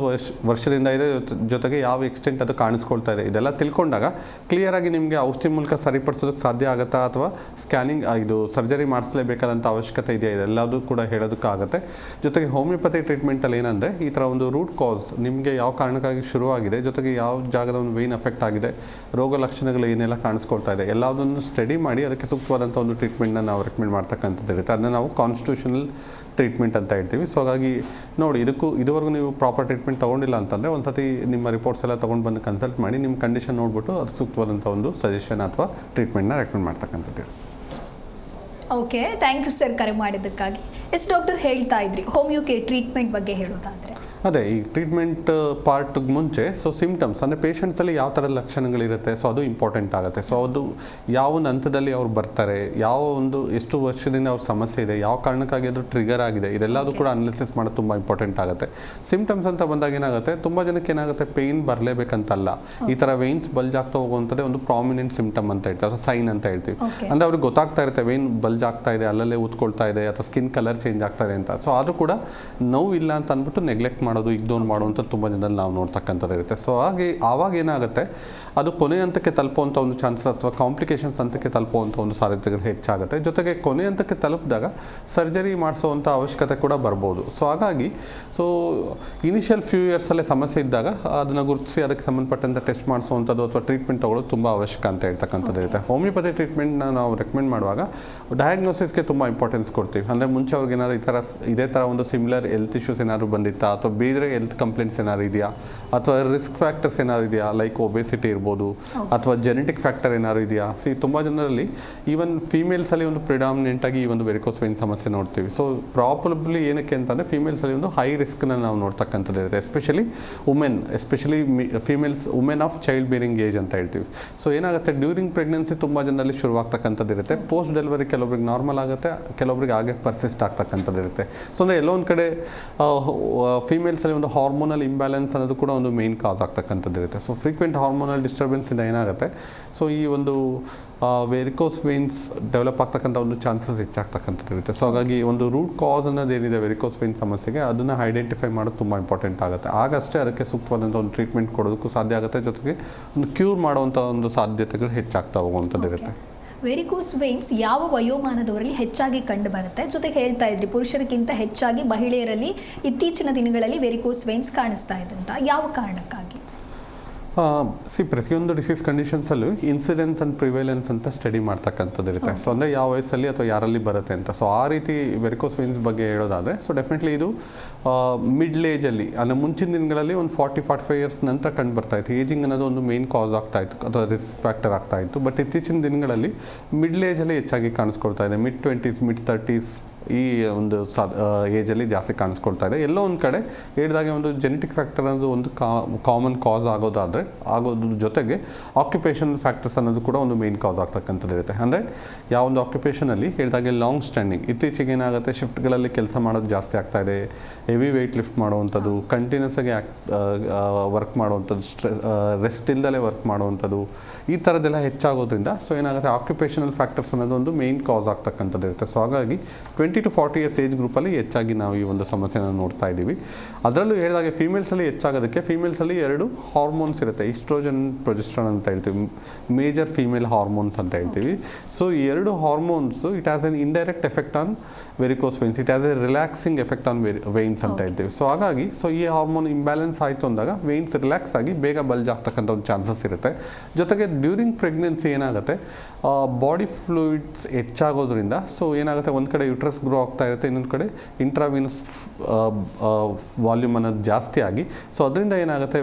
ವರ್ಷದಿಂದ ಇದೆ, ಜೊತೆಗೆ ಯಾವ ಎಕ್ಸ್ಟೆಂಟ್ ಅದು ಕಾಣಿಸ್ಕೊಳ್ತಾ ಇದೆ, ಇದೆಲ್ಲ ತಿಳ್ಕೊಂಡಾಗ ಕ್ಲಿಯರಾಗಿ ನಿಮಗೆ ಔಷಧಿ ಮೂಲಕ ಸರಿಪಡಿಸೋದಕ್ಕೆ ಸಾಧ್ಯ ಆಗುತ್ತಾ, ಅಥವಾ ಸ್ಕ್ಯಾನಿಂಗ್ ಇದು ಸರ್ಜರಿ ಮಾಡಿಸಲೇಬೇಕಾದಂಥ ಅವಶ್ಯಕತೆ ಇದೆಯಾ, ಇದೆಲ್ಲದೂ ಕೂಡ ಹೇಳೋದಕ್ಕಾಗುತ್ತೆ. ಜೊತೆಗೆ ಹೋಮಿಯೋಪತಿ ಟ್ರೀಟ್ಮೆಂಟಲ್ಲಿ ಏನಂದರೆ, ಈ ಥರ ಒಂದು ರೂಟ್ ಕಾಸ್ ನಿಮಗೆ ಯಾವ ಕಾರಣಕ್ಕಾಗಿ ಶುರುವಾಗಿದೆ, ಜೊತೆಗೆ ಯಾವ ಜಾಗದ ಒಂದು ವೇನ್ ಅಫೆಕ್ಟ್ ಆಗಿದೆ, ರೋಗ ಲಕ್ಷಣಗಳು ಏನೆಲ್ಲ ಕಾಣಿಸ್ಕೊಳ್ತಾ ಇದೆ, ಎಲ್ಲದನ್ನು ಸ್ಟಡಿ ಮಾಡಿ ಅದಕ್ಕೆ ಸೂಕ್ತವಾದಂಥ ಒಂದು ಟ್ರೀಟ್ಮೆಂಟ್ನ ನಾವು ರೆಕಮೆಂಡ್ ಮಾಡ್ತಕ್ಕಂಥದ್ದು ಇರುತ್ತೆ. ಅದನ್ನು ನಾವು ಕಾನ್ಸ್ಟಿಟ್ಯೂಷನಲ್ ಟ್ರೀಟ್ಮೆಂಟ್ ಅಂತ ಹೇಳ್ತೀವಿ. ಸೊ ಹಾಗಾಗಿ ನೋಡಿ, ಇದುವರೆಗೂ ನೀವು ಪ್ರಾಪರ್ ಟ್ರೀಟ್ಮೆಂಟ್ ತೊಗೊಂಡಿಲ್ಲ ಅಂತಂದರೆ ಒಂದು ಸತಿ ನಿಮ್ಮ ರಿಪೋರ್ಟ್ಸ್ ಎಲ್ಲ ತೊಗೊಂಡು ಬಂದು ಕನ್ಸಲ್ಟ್ ಮಾಡಿ ನಿಮ್ಮ ಕಂಡೀಷನ್ ನೋಡಿಬಿಟ್ಟು ಅದಕ್ಕೆ ಸೂಕ್ತವಾದಂಥ ಒಂದು ಸಜೆಷನ್ ಅಥವಾ ಟ್ರೀಟ್ಮೆಂಟ್ನ ರೆಕಮೆಂಡ್ ಮಾಡ್ತಕ್ಕಂಥದ್ದು. ಓಕೆ, ಥ್ಯಾಂಕ್ ಯು ಸರ್ ಕರೆ ಮಾಡಿದ್ದಕ್ಕಾಗಿ. ಡಾಕ್ಟರ್ ಹೇಳ್ತಾ ಇದ್ರಿ ಹೋಮಿಯೋಕೆ ಟ್ರೀಟ್ಮೆಂಟ್ ಬಗ್ಗೆ ಹೇಳೋದಾದರೆ? ಅದೇ ಈ ಟ್ರೀಟ್ಮೆಂಟ್ ಪಾರ್ಟ್ಗೆ ಮುಂಚೆ ಸೊ ಸಿಮ್ಟಮ್ಸ್ ಅಂದರೆ ಪೇಷಂಟ್ಸಲ್ಲಿ ಯಾವ ಥರದ ಲಕ್ಷಣಗಳಿರುತ್ತೆ, ಸೊ ಅದು ಇಂಪಾರ್ಟೆಂಟ್ ಆಗುತ್ತೆ. ಸೊ ಅದು ಯಾವ ಒಂದು ಹಂತದಲ್ಲಿ ಅವ್ರು ಬರ್ತಾರೆ, ಯಾವ ಒಂದು ಎಷ್ಟು ವರ್ಷದಿಂದ ಅವ್ರ ಸಮಸ್ಯೆ ಇದೆ, ಯಾವ ಕಾರಣಕ್ಕಾಗಿ ಅದು ಟ್ರಿಗರ್ ಆಗಿದೆ, ಇದೆಲ್ಲದೂ ಕೂಡ ಅನಾಲಿಸಿಸ್ ಮಾಡೋದು ತುಂಬ ಇಂಪಾರ್ಟೆಂಟ್ ಆಗುತ್ತೆ. ಸಿಮ್ಟಮ್ಸ್ ಅಂತ ಬಂದಾಗ ಏನಾಗುತ್ತೆ, ತುಂಬ ಜನಕ್ಕೆ ಏನಾಗುತ್ತೆ, ಪೇಯ್ನ್ ಬರಲೇಬೇಕಂತಲ್ಲ, ಈ ಥರ ವೇನ್ಸ್ ಬಲ್ಜ್ ಆಗ್ತಾ ಹೋಗುವಂಥದ್ದೇ ಒಂದು ಪ್ರಾಮಿನೆಂಟ್ ಸಿಮ್ಟಮ್ ಅಂತ ಹೇಳ್ತೀವಿ, ಅಥವಾ ಸೈನ್ ಅಂತ ಹೇಳ್ತೀವಿ. ಅಂದರೆ ಅವ್ರಿಗೆ ಗೊತ್ತಾಗ್ತಾ ಇರುತ್ತೆ ವೇನ್ ಬಲ್ಜ್ ಆಗ್ತಾ ಇದೆ, ಅಲ್ಲಲ್ಲೇ ಊದ್ಕೊಳ್ತಾ ಇದೆ, ಅಥವಾ ಸ್ಕಿನ್ ಕಲರ್ ಚೇಂಜ್ ಆಗ್ತಾ ಇದೆ ಅಂತ. ಸೊ ಆದರೂ ಕೂಡ ನೋವು ಇಲ್ಲ ಅಂತ ಅಂದ್ಬಿಟ್ಟು ನೆಗ್ಲೆಕ್ಟ್ ಮಾಡೋದು, ಇಗ್ನೋರ್ ಮಾಡುವಂಥ ತುಂಬ ಜನರಲ್ಲಿ ನಾವು ನೋಡ್ತಕ್ಕಂಥದ್ದು ಇರುತ್ತೆ. ಸೊ ಆವಾಗ ಏನಾಗುತ್ತೆ, ಅದು ಕೊನೆ ಹಂತಕ್ಕೆ ತಲುಪುವಂಥ ಒಂದು ಚಾನ್ಸಸ್ ಅಥವಾ ಕಾಂಪ್ಲಿಕೇಶನ್ಸ್ ಹಂತಕ್ಕೆ ತಲುಪುವಂಥ ಒಂದು ಸಾಧ್ಯತೆಗಳು ಹೆಚ್ಚಾಗುತ್ತೆ. ಜೊತೆಗೆ ಕೊನೆ ಹಂತಕ್ಕೆ ತಲುಪಿದಾಗ ಸರ್ಜರಿ ಮಾಡಿಸುವಂಥ ಅವಶ್ಯಕತೆ ಕೂಡ ಬರ್ಬೋದು. ಸೊ ಹಾಗಾಗಿ ಇನಿಷಿಯಲ್ ಫ್ಯೂ ಇಯರ್ಸಲ್ಲೇ ಸಮಸ್ಯೆ ಇದ್ದಾಗ ಅದನ್ನು ಗುರುತಿಸಿ ಅದಕ್ಕೆ ಸಂಬಂಧಪಟ್ಟಂಥ ಟೆಸ್ಟ್ ಮಾಡಿಸುವಂಥದ್ದು ಅಥವಾ ಟ್ರೀಟ್ಮೆಂಟ್ ತೊಗೊಳ್ಳೋದು ತುಂಬ ಅವಶ್ಯಕ ಅಂತ ಹೇಳ್ತಕ್ಕಂಥದ್ದು ಇರುತ್ತೆ. ಹೋಮಿಯೋಪತಿ ಟ್ರೀಟ್ಮೆಂಟ್ನ ನಾವು ರೆಕಮೆಂಡ್ ಮಾಡುವಾಗ ಡಯಾಗ್ನೋಸಿಸ್ಗೆ ತುಂಬ ಇಂಪಾರ್ಟೆನ್ಸ್ ಕೊಡ್ತೀವಿ. ಅಂದರೆ ಮುಂಚೆ ಅವ್ರಿಗೆ ಏನಾದ್ರು ಇದೇ ಥರ ಒಂದು ಸಿಮಿಲರ್ ಹೆಲ್ತ್ ಇಶ್ಯೂಸ್ ಏನಾದ್ರು ಬಂದಿತ್ತಾ, ಅಥವಾ ಬೇರೆ ಹೆಲ್ತ್ ಕಂಪ್ಲೇಂಟ್ಸ್ ಏನಾದ್ರು ಇದೆಯಾ, ಅಥವಾ ರಿಸ್ಕ್ ಫ್ಯಾಕ್ಟರ್ಸ್ ಏನಾದ್ರು ಇದೆಯಾ, ಲೈಕ್ ಒಬೆಸಿಟಿ ಇರ್ಬೋದು, ಅಥವಾ ಜೆನೆಟಿಕ್ ಫ್ಯಾಕ್ಟರ್ ಏನಾದ್ರು ಇದೆಯಾ. ತುಂಬ ಜನರಲ್ಲಿ ಈವನ್ ಫೀಮೇಲ್ಸಲ್ಲಿ ಒಂದು ಪ್ರಿಡಾಮಿನೆಂಟಾಗಿ ಈ ಒಂದು ವೆರಿಕೋಸ್ ವೇನ್ ಸಮಸ್ಯೆ ನೋಡ್ತೀವಿ. ಸೊ ಪ್ರಾಬಬ್ಲಿ ಏನಕ್ಕೆ ಅಂತಂದರೆ ಫೀಮೇಲ್ಸಲ್ಲಿ ಒಂದು ಹೈ ರಿಸ್ಕ್ನ ನಾವು ನೋಡ್ತಕ್ಕಂಥದ್ದು ಇರುತ್ತೆ, especially women of child bearing age ಅಂತ ಹೇಳ್ತೀವಿ. ಸೊ ಏನಾಗುತ್ತೆ, ಡ್ಯೂರಿಂಗ್ ಪ್ರೆಗ್ನೆನ್ಸಿ ತುಂಬ ಜನರಲ್ಲಿ ಶುರುವಾಗ್ತಕ್ಕಂಥದ್ದು ಇರುತ್ತೆ. ಪೋಸ್ಟ್ ಡೆಲಿವರಿ ಕೆಲವೊಬ್ರಿಗೆ ನಾರ್ಮಲ್ ಆಗುತ್ತೆ, ಕೆಲವೊಬ್ರಿಗೆ ಹಾಗೆ ಪರ್ಸಿಸ್ಟ್ ಆಗ್ತಕ್ಕಂಥದ್ದು ಇರುತ್ತೆ. ಸೊ ಅಂದರೆ ಎಲ್ಲೋ ಒಂದು ಕಡೆ ಫೀಮೇಲ್ಸಲ್ಲಿ ಒಂದು ಹಾರ್ಮೋನಲ್ ಇಂಬ್ಯಾಲೆನ್ಸ್ ಅನ್ನೋದು ಕೂಡ ಒಂದು ಮೇನ್ ಕಾಸ್ ಆಗ್ತಕ್ಕಂಥದ್ದು ಇರುತ್ತೆ. ಸೊ ಫ್ರೀಕ್ವೆಂಟ್ ಹಾರ್ಮೋನಲ್ ಡಿಸ್ಟರ್ಬೆನ್ಸಿಂದ ಏನಾಗುತ್ತೆ, ಸೊ ಈ ಒಂದು ವೆರಿಕೋಸ್ ವೇನ್ಸ್ ಡೆವಲಪ್ ಆಗ್ತಕ್ಕಂಥ ಒಂದು ಚಾನ್ಸಸ್ ಹೆಚ್ಚಾಗ್ತಕ್ಕಂಥದ್ದು ಇರುತ್ತೆ. ಸೊ ಹಾಗಾಗಿ ಒಂದು ರೂಟ್ ಕಾಸ್ ಅನ್ನೋದೇನಿದೆ ವೆರಿಕೋಸ್ ವೇನ್ ಸಮಸ್ಯೆಗೆ, ಅದನ್ನು ಐಡೆಂಟಿಫೈ ಮಾಡೋದು ತುಂಬ ಇಂಪಾರ್ಟೆಂಟ್ ಆಗುತ್ತೆ. ಆಗಷ್ಟೇ ಅದಕ್ಕೆ ಸೂಕ್ತವಾದಂಥ ಒಂದು ಟ್ರೀಟ್ಮೆಂಟ್ ಕೊಡೋದಕ್ಕೂ ಸಾಧ್ಯ ಆಗುತ್ತೆ, ಜೊತೆಗೆ ಒಂದು ಕ್ಯೂರ್ ಮಾಡುವಂಥ ಒಂದು ಸಾಧ್ಯತೆಗಳು ಹೆಚ್ಚಾಗ್ತಾ ಹೋಗುವಂಥದ್ದು ಇರುತ್ತೆ. ವೆರಿಕೋಸ್ ವೇನ್ಸ್ ಯಾವ ವಯೋಮಾನದವರಲ್ಲಿ ಹೆಚ್ಚಾಗಿ ಕಂಡು ಬರುತ್ತೆ? ಜೊತೆಗೆ ಹೇಳ್ತಾ ಇದ್ರಿ ಪುರುಷರಿಗಿಂತ ಹೆಚ್ಚಾಗಿ ಮಹಿಳೆಯರಲ್ಲಿ ಇತ್ತೀಚಿನ ದಿನಗಳಲ್ಲಿ ವೆರಿಕೋಸ್ ವೇನ್ಸ್ ಕಾಣಿಸ್ತಾ ಇದೆ ಅಂತ, ಯಾವ ಕಾರಣಕ್ಕಾಗಿ? ಪ್ರತಿಯೊಂದು ಡಿಸೀಸ್ ಕಂಡೀಷನ್ಸಲ್ಲೂ ಇನ್ಸಿಡೆನ್ಸ್ ಆ್ಯಂಡ್ ಪ್ರಿವೇಲೆನ್ಸ್ ಅಂತ ಸ್ಟಡಿ ಮಾಡ್ತಕ್ಕಂಥದ್ದು ಇರುತ್ತೆ. ಸೊ ಅಂದರೆ ಯಾವ ವಯಸ್ಸಲ್ಲಿ ಅಥವಾ ಯಾರಲ್ಲಿ ಬರುತ್ತೆ ಅಂತ. ಸೊ ಆ ರೀತಿ ವೆರಿಕೋಸ್ ವೇನ್ಸ್ ಬಗ್ಗೆ ಹೇಳೋದಾದರೆ, ಸೊ ಡೆಫಿನೆಟ್ಲಿ ಇದು ಮಿಡ್ಲ್ ಏಜಲ್ಲಿ ಅಂದರೆ ಮುಂಚಿನ ದಿನಗಳಲ್ಲಿ ಒಂದು 40-45 ಇಯರ್ಸ್ ನಂತರ ಕಂಡು ಬರ್ತಾ ಇತ್ತು. ಏಜಿಂಗ್ ಅನ್ನೋದು ಒಂದು ಮೇನ್ ಕಾಸ್ ಆಗ್ತಾ ಇತ್ತು ಅಥವಾ ರಿಸ್ಕ್ ಫ್ಯಾಕ್ಟರ್ ಆಗ್ತಾ ಇತ್ತು. ಬಟ್ ಇತ್ತೀಚಿನ ದಿನಗಳಲ್ಲಿ ಮಿಡ್ಲ್ ಏಜಲ್ಲಿ ಹೆಚ್ಚಾಗಿ ಕಾಣಿಸ್ಕೊಳ್ತಾ ಇದೆ. ಮಿಡ್-20s, ಮಿಡ್-30s ಈ ಒಂದು ಏಜಲ್ಲಿ ಜಾಸ್ತಿ ಕಾಣಿಸ್ಕೊಳ್ತಾ ಇದೆ. ಎಲ್ಲೋ ಒಂದು ಕಡೆ ಹೇಳಿದಾಗೆ ಒಂದು ಜೆನೆಟಿಕ್ ಫ್ಯಾಕ್ಟರ್ ಅನ್ನೋದು ಒಂದು ಕಾಮನ್ ಕಾಸ್ ಆಗೋದ್ರ ಜೊತೆಗೆ ಆಕ್ಯುಪೇಷನಲ್ ಫ್ಯಾಕ್ಟರ್ಸ್ ಅನ್ನೋದು ಕೂಡ ಒಂದು ಮೇನ್ ಕಾಸ್ ಆಗ್ತಕ್ಕಂಥದ್ದು ಇರುತ್ತೆ. ಅಂದರೆ ಯಾವ ಒಂದು ಆಕ್ಯುಪೇಷನಲ್ಲಿ ಹೇಳಿದಾಗೆ ಲಾಂಗ್ ಸ್ಟ್ಯಾಂಡಿಂಗ್, ಇತ್ತೀಚೆಗೆ ಏನಾಗುತ್ತೆ ಶಿಫ್ಟ್ಗಳಲ್ಲಿ ಕೆಲಸ ಮಾಡೋದು ಜಾಸ್ತಿ ಆಗ್ತಾ ಇದೆ. ಹೆವಿ ವೆಯ್ಟ್ ಲಿಫ್ಟ್ ಮಾಡುವಂಥದ್ದು, ಕಂಟಿನ್ಯೂಸ್ ಆಗಿ ವರ್ಕ್ ಮಾಡುವಂಥದ್ದು, ರೆಸ್ಟ್ ಇಲ್ದಲೇ ವರ್ಕ್ ಮಾಡುವಂಥದ್ದು, ಈ ಥರದ್ದೆಲ್ಲ ಹೆಚ್ಚಾಗೋದ್ರಿಂದ ಸೊ ಏನಾಗುತ್ತೆ ಆಕ್ಯುಪೇಷನಲ್ ಫ್ಯಾಕ್ಟರ್ಸ್ ಅನ್ನೋದು ಒಂದು ಮೇನ್ ಕಾಸ್ ಆಗ್ತಕ್ಕಂಥದ್ದು ಇರುತ್ತೆ. ಸೊ ಹಾಗಾಗಿ 20 to 40 ಇಯರ್ಸ್ ಏಜ್ ಗ್ರೂಪಲ್ಲಿ ಹೆಚ್ಚಾಗಿ ನಾವು ಈ ಒಂದು ಸಮಸ್ಯೆನ ನೋಡ್ತಾ ಇದ್ದೀವಿ. ಅದರಲ್ಲೂ ಹೇಳಿದಾಗೆ ಫೀಮೇಲ್ಸಲ್ಲಿ ಹೆಚ್ಚಾಗೋದಕ್ಕೆ ಫೀಮೇಲ್ಸಲ್ಲಿ 2 ಹಾರ್ಮೋನ್ಸ್ ಇರುತ್ತೆ. ಈಸ್ಟ್ರೋಜನ್, ಪ್ರೊಜೆಸ್ಟ್ರಾನ್ ಅಂತ ಹೇಳ್ತೀವಿ, ಮೇಜರ್ ಫೀಮೇಲ್ ಹಾರ್ಮೋನ್ಸ್ ಅಂತ ಹೇಳ್ತೀವಿ. ಸೊ ಈ 2 hormones it has N indirect effect on varicose veins, it has A relaxing effect on veins ಅಂತ ಹೇಳ್ತೀವಿ. ಸೊ ಹಾಗಾಗಿ ಸೊ ಈ ಹಾರ್ಮೋನ್ ಇಂಬ್ಯಾಲೆನ್ಸ್ ಆಯಿತು ಅಂದಾಗ ವೇನ್ಸ್ ರಿಲ್ಯಾಕ್ಸ್ ಆಗಿ ಬೇಗ ಬಲ್ಜ್ ಆಗ್ತಕ್ಕಂಥ ಒಂದು ಚಾನ್ಸಸ್ ಇರುತ್ತೆ. ಜೊತೆಗೆ ಡ್ಯೂರಿಂಗ್ ಪ್ರೆಗ್ನೆನ್ಸಿ ಏನಾಗುತ್ತೆ ಬಾಡಿ ಫ್ಲೂಯಿಡ್ಸ್ ಹೆಚ್ಚಾಗೋದ್ರಿಂದ ಸೊ ಏನಾಗುತ್ತೆ ಒಂದು ಕಡೆ ಯುಟ್ರಸ್ ಗ್ರೋ ಆಗ್ತಾ ಇರುತ್ತೆ, ಇನ್ನೊಂದು ಕಡೆ ಇಂಟ್ರಾವೀನಸ್ ವಾಲ್ಯೂಮ್ ಅನ್ನೋದು ಜಾಸ್ತಿ ಆಗಿ ಸೊ ಅದರಿಂದ ಏನಾಗುತ್ತೆ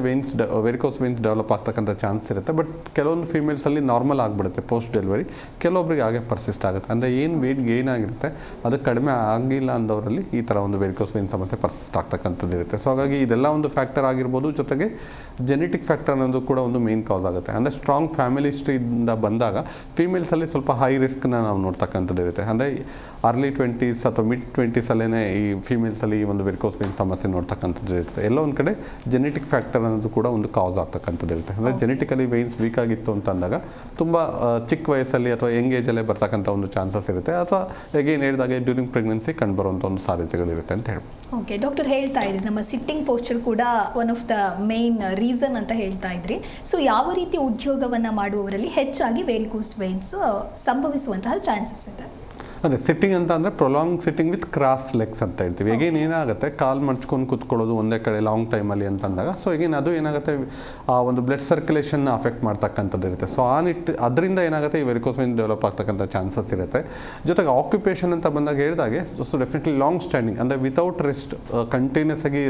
ವೆರಿಕೋಸ್ ವೇನ್ಸ್ ಡೆವಲಪ್ ಆಗ್ತಕ್ಕಂಥ ಚಾನ್ಸ್ ಇರುತ್ತೆ. ಬಟ್ ಕೆಲವೊಂದು ಫೀಮೇಲ್ಸಲ್ಲಿ ನಾರ್ಮಲ್ ಆಗಿಬಿಡುತ್ತೆ ಪೋಸ್ಟ್ ಡೆಲಿವರಿ, ಕೆಲವೊಬ್ಬರಿಗೆ ಹಾಗೆ ಪರ್ಸಿಸ್ಟ್ ಆಗುತ್ತೆ. ಅಂದರೆ ಏನು ವೆಯ್ಟ್ ಗೇನ್ ಆಗಿರುತ್ತೆ ಅದು ಕಡಿಮೆ ಆಗಿಲ್ಲ ಅಂದವರಲ್ಲಿ ಈ ಥರ ಒಂದು ವೆರಿಕೋಸ್ ವೇನ್ ಸಮಸ್ಯೆ ಪರ್ಸಿಸ್ಟ್ ಆಗ್ತಕ್ಕಂಥದ್ದು ಇರುತ್ತೆ. ಸೊ ಹಾಗಾಗಿ ಇದೆಲ್ಲ ಒಂದು ಫ್ಯಾಕ್ಟರ್ ಆಗಿರ್ಬೋದು. ಜೊತೆಗೆ ಜೆನೆಟಿಕ್ ಫ್ಯಾಕ್ಟರ್ ಅನ್ನೋದು ಕೂಡ ಒಂದು ಮೇನ್ ಕಾಸ್ ಆಗುತ್ತೆ. ಅಂದರೆ ಸ್ಟ್ರಾಂಗ್ ಫ್ಯಾಮಿಲಿ ಹಿಸ್ಟ್ರಿಯಿಂದ ಬಂದಾಗ ಫೀಮೇಲ್ಸಲ್ಲಿ ಸ್ವಲ್ಪ ಹೈ ರಿಸ್ಕ್ನ ನಾವು ನೋಡ್ತಕ್ಕಂಥದ್ದು ಇರುತ್ತೆ. ಅಂದರೆ ಅರ್ಲಿ 20s ಅಥವಾ ಮಿಡ್-20s ಈ ಫೀಮೇಲ್ಸಲ್ಲಿ ಈ ಒಂದು ವೆರಿಕೋಸ್ ವೇನ್ ಸಮಸ್ಯೆ ನೋಡ್ತಕ್ಕಂಥದ್ದು ಇರುತ್ತೆ. ಎಲ್ಲೋ ಒಂದು ಕಡೆ ಜೆನೆಟಿಕ್ ಫ್ಯಾಕ್ಟರ್ ಅನ್ನೋದು ಕೂಡ ಒಂದು ಕಾಸ್ ಆಗ್ತಕ್ಕಂಥದ್ದು ಇರುತ್ತೆ. ಅಂದರೆ ಜೆನೆಟಿಕಲಿ ವೇನ್ಸ್ ವೀಕ್ ಆಗಿತ್ತು ಅಂತ ಅಂದಾಗ ತುಂಬ ಚಿಕ್ಕ ವಯಸ್ಸಲ್ಲಿ ಅಥವಾ ಯಂಗ್ ಏಜಲ್ಲೇ ಬರ್ತಕ್ಕಂಥ ಒಂದು ಚಾನ್ಸಸ್ ಇರುತ್ತೆ. ಅಥವಾ ಹೇಗೇನು ಹೇಳಿದಾಗೆ ಡ್ಯೂರಿಂಗ್ ಪ್ರೆಗ್ನೆನ್ಸಿ ಕಂಡುಬರುವಂಥ ಒಂದು ಸಾಧ್ಯತೆಗಳಿರುತ್ತೆ ಅಂತ ಹೇಳ್ಬೋದು. ಓಕೆ ಡಾಕ್ಟರ್, ಹೇಳ್ತಾ ಇದ್ರಿ ನಮ್ಮ ಸಿಟ್ಟಿಂಗ್ ಪೋಸ್ಚರ್ ಕೂಡ one of the main reason ಅಂತ ಹೇಳ್ತಾ ಇದ್ರಿ. ಸೊ ಯಾವ ರೀತಿ ಉದ್ಯೋಗವನ್ನು ಮಾಡುವವರಲ್ಲಿ ಹೆಚ್ಚಾಗಿ ವೆರಿಕೋಸ್ ವೇನ್ಸ್ ಸಂಭವಿಸುವಂತಹ ಚಾನ್ಸಸ್ ಇದೆ? ಅದೇ ಸಿಟ್ಟಿಂಗ್ ಅಂತ ಅಂದರೆ prolong sitting with cross legs ಅಂತ ಹೇಳ್ತೀವಿ. ಈಗೇನು ಏನಾಗುತ್ತೆ ಕಾಲು ಮಡ್ಚ್ಕೊಂಡು ಕೂತ್ಕೊಳ್ಳೋದು ಒಂದೇ ಕಡೆ ಲಾಂಗ್ ಟೈಮಲ್ಲಿ ಅಂತ ಅಂದಾಗ ಸೊ ಈಗೇನು ಅದು ಏನಾಗುತ್ತೆ ಆ ಒಂದು ಬ್ಲಡ್ ಸರ್ಕ್ಯುಲೇಷನ್ನ ಅಫೆಕ್ಟ್ ಮಾಡ್ತಕ್ಕಂಥದ್ದು ಇರುತ್ತೆ. ಸೊ ಅದರಿಂದ ಏನಾಗುತ್ತೆ ಈ ವೆರಿಕೋಸ್ ವೇನ್ ಡೆವಲಪ್ ಆಗ್ತಕ್ಕಂಥ ಚಾನ್ಸಸ್ ಇರುತ್ತೆ. ಜೊತೆಗೆ ಆಕ್ಯುಪೇಷನ್ ಅಂತ ಬಂದಾಗ ಹೇಳಿದಾಗೆ ಸೊ ಡೆಫಿನೆಟ್ಲಿ ಲಾಂಗ್ ಸ್ಟ್ಯಾಂಡಿಂಗ್ ಅಂದರೆ ವಿತೌಟ್ ರೆಸ್ಟ್ ಕಂಟಿನ್ಯೂಸ್ ಆಗಿ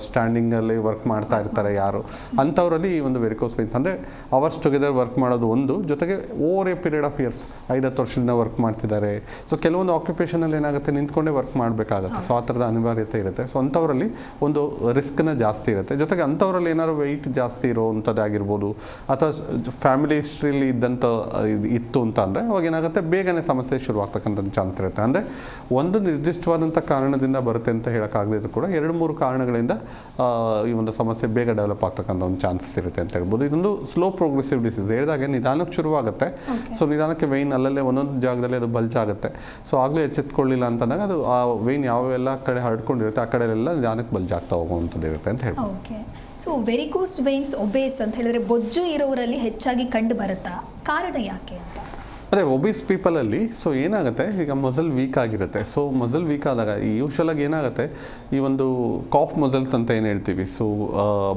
ಸ್ಟ್ಯಾಂಡಿಂಗಲ್ಲಿ ವರ್ಕ್ ಮಾಡ್ತಾ ಇರ್ತಾರೆ ಯಾರು ಅಂಥವರಲ್ಲಿ ಈ ಒಂದು ವೆರಿಕೋಸ್ ವೇನ್ಸ್ ಅಂದರೆ ಅವರ್ಸ್ ಟುಗೆದರ್ ವರ್ಕ್ ಮಾಡೋದು ಒಂದು, ಜೊತೆಗೆ over A period of years 5-10 ವರ್ಷದಿಂದ ವರ್ಕ್ ಮಾಡ್ತಿದ್ದಾರೆ. ಸೊ ಕೆಲವೊಂದು ಆಕ್ಯುಪೇಷನಲ್ಲಿ ಏನಾಗುತ್ತೆ ನಿಂತ್ಕೊಂಡೇ ವರ್ಕ್ ಮಾಡಬೇಕಾಗುತ್ತೆ. ಸೊ ಆ ಥರದ ಅನಿವಾರ್ಯತೆ ಇರುತ್ತೆ. ಸೊ ಅಂಥವರಲ್ಲಿ ಒಂದು ರಿಸ್ಕ್ನ ಜಾಸ್ತಿ ಇರುತ್ತೆ. ಜೊತೆಗೆ ಅಂಥವರಲ್ಲಿ ಏನಾದ್ರು ವೆಯ್ಟ್ ಜಾಸ್ತಿ ಇರೋವಂಥದ್ದಾಗಿರ್ಬೋದು ಅಥವಾ ಫ್ಯಾಮಿಲಿ ಹಿಸ್ಟ್ರಿಲಿ ಇತ್ತು ಅಂತ ಅಂದರೆ ಅವಾಗ ಏನಾಗುತ್ತೆ ಬೇಗನೆ ಸಮಸ್ಯೆ ಶುರುವಾಗ್ತಕ್ಕಂಥ ಚಾನ್ಸ್ ಇರುತ್ತೆ. ಅಂದರೆ ಒಂದು ನಿರ್ದಿಷ್ಟವಾದಂಥ ಕಾರಣದಿಂದ ಬರುತ್ತೆ ಅಂತ ಹೇಳೋಕ್ಕಾಗದಿದ್ರು ಕೂಡ 2-3 ಕಾರಣಗಳಿಂದ ಈ ಒಂದು ಸಮಸ್ಯೆ ಬೇಗ ಡೆವಲಪ್ ಆಗ್ತಕ್ಕಂಥ ಒಂದು ಚಾನ್ಸಸ್ ಇರುತ್ತೆ ಅಂತ ಹೇಳ್ಬೋದು. ಇದೊಂದು ಸ್ಲೋ ಪ್ರೋಗ್ರೆಸಿವ್ ಡಿಸೀಸ್. ಹೇಳಿದಾಗೆ ನಿಧಾನಕ್ಕೆ ಶುರುವಾಗುತ್ತೆ. ಸೊ ನಿಧಾನಕ್ಕೆ ವೆಯ್ನ್ ಅಲ್ಲಲ್ಲೇ ಒಂದೊಂದು ಜಾಗದಲ್ಲಿ ಅದು ಬಲ್ಜ್ ಆಗುತ್ತೆ. ಸೊ ಆಗಲೂ ಎಚ್ಚೆತ್ಕೊಳ್ಳಿಲ್ಲ ಅಂತಂದಾಗ ಅದು ಆ ವೇನ್ ಯಾವೆಲ್ಲ ಕಡೆ ಹರಡ್ಕೊಂಡಿರುತ್ತೆ ಆ ಕಡೆಯೆಲ್ಲ ನಿಧಾನಕ್ಕೆ ಬಲ್ಜ್ ಆಗ್ತಾ ಹೋಗುವಂಥದ್ದು ಇರುತ್ತೆ ಅಂತ ಹೇಳ್ಬೋದು. Okay, so varicose veins obeys ಅಂತ ಹೇಳಿದ್ರೆ ಬೊಜ್ಜು ಇರೋರಲ್ಲಿ ಹೆಚ್ಚಾಗಿ ಕಂಡು ಬರುತ್ತಾ? ಕಾರಣ ಯಾಕೆ ಅಂತ? ಅದೇ ಒಬಿಸ್ ಪೀಪಲಲ್ಲಿ ಸೊ ಏನಾಗುತ್ತೆ ಈಗ ಮಸಲ್ ವೀಕ್ ಆಗಿರುತ್ತೆ. ಸೊ ಮಸಲ್ ವೀಕ್ ಆದಾಗ ಯೂಶ್ವಲಾಗಿ ಏನಾಗುತ್ತೆ ಈ ಒಂದು ಕಾಫ್ ಮಸಲ್ಸ್ ಅಂತ ಏನು ಹೇಳ್ತೀವಿ ಸೊ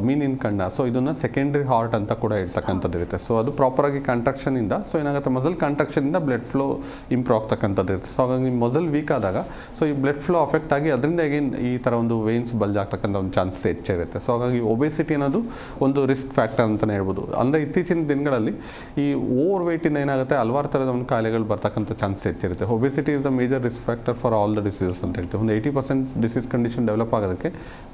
ಮೀನಿನ ಕಣ್ಣ ಸೊ ಇದನ್ನು ಸೆಕೆಂಡ್ರಿ ಹಾರ್ಟ್ ಅಂತ ಕೂಡ ಹೇಳ್ತಕ್ಕಂಥದ್ದು ಇರುತ್ತೆ. ಸೊ ಅದು ಪ್ರಾಪರಾಗಿ ಕಾಂಟ್ರಾಕ್ಷನಿಂದ ಸೊ ಏನಾಗುತ್ತೆ ಮಸಲ್ ಕಾಂಟ್ರಾಕ್ಷನಿಂದ ಬ್ಲಡ್ ಫ್ಲೋ ಇಂಪ್ರೂವ್ ಆಗ್ತಕ್ಕಂಥದ್ದು ಇರುತ್ತೆ. ಸೊ ಹಾಗಾಗಿ ಮಸಲ್ ವೀಕ್ ಆದಾಗ ಸೊ ಈ ಬ್ಲಡ್ ಫ್ಲೋ ಅಫೆಕ್ಟ್ ಆಗಿ ಅದರಿಂದ ಹೇಗೆ ಈ ಥರ ಒಂದು ವೇನ್ಸ್ ಬಲ್ಜ್ ಆಗ್ತಕ್ಕಂಥ ಒಂದು ಚಾನ್ಸಸ್ ಹೆಚ್ಚಿರುತ್ತೆ. ಸೊ ಹಾಗಾಗಿ ಒಬೆಸಿಟಿ ಅನ್ನೋದು ಒಂದು ರಿಸ್ಕ್ ಫ್ಯಾಕ್ಟರ್ ಅಂತಲೇ ಹೇಳ್ಬೋದು. ಅಂದರೆ ಇತ್ತೀಚಿನ ದಿನಗಳಲ್ಲಿ ಈ ಓವರ್ ವೆಯ್ಟಿಂದ ಏನಾಗುತ್ತೆ ಹಲವಾರು ಥರದ ಒಂದು ಕಾಯಿಲೆಗಳು ಬರ್ತಕ್ಕಂಥ ಚಾನ್ಸ್ ಹೆಚ್ಚಿರುತ್ತೆ. Obesity is the major risk factor for all the diseases ಅಂತ ಹೇಳ್ತೀವಿ. ಒಂದು 80% ಡಿಸೀಸ್ ಕಂಡೀಷನ್ ಡೆವಲಪ್ ಆಗೋದಕ್ಕೆ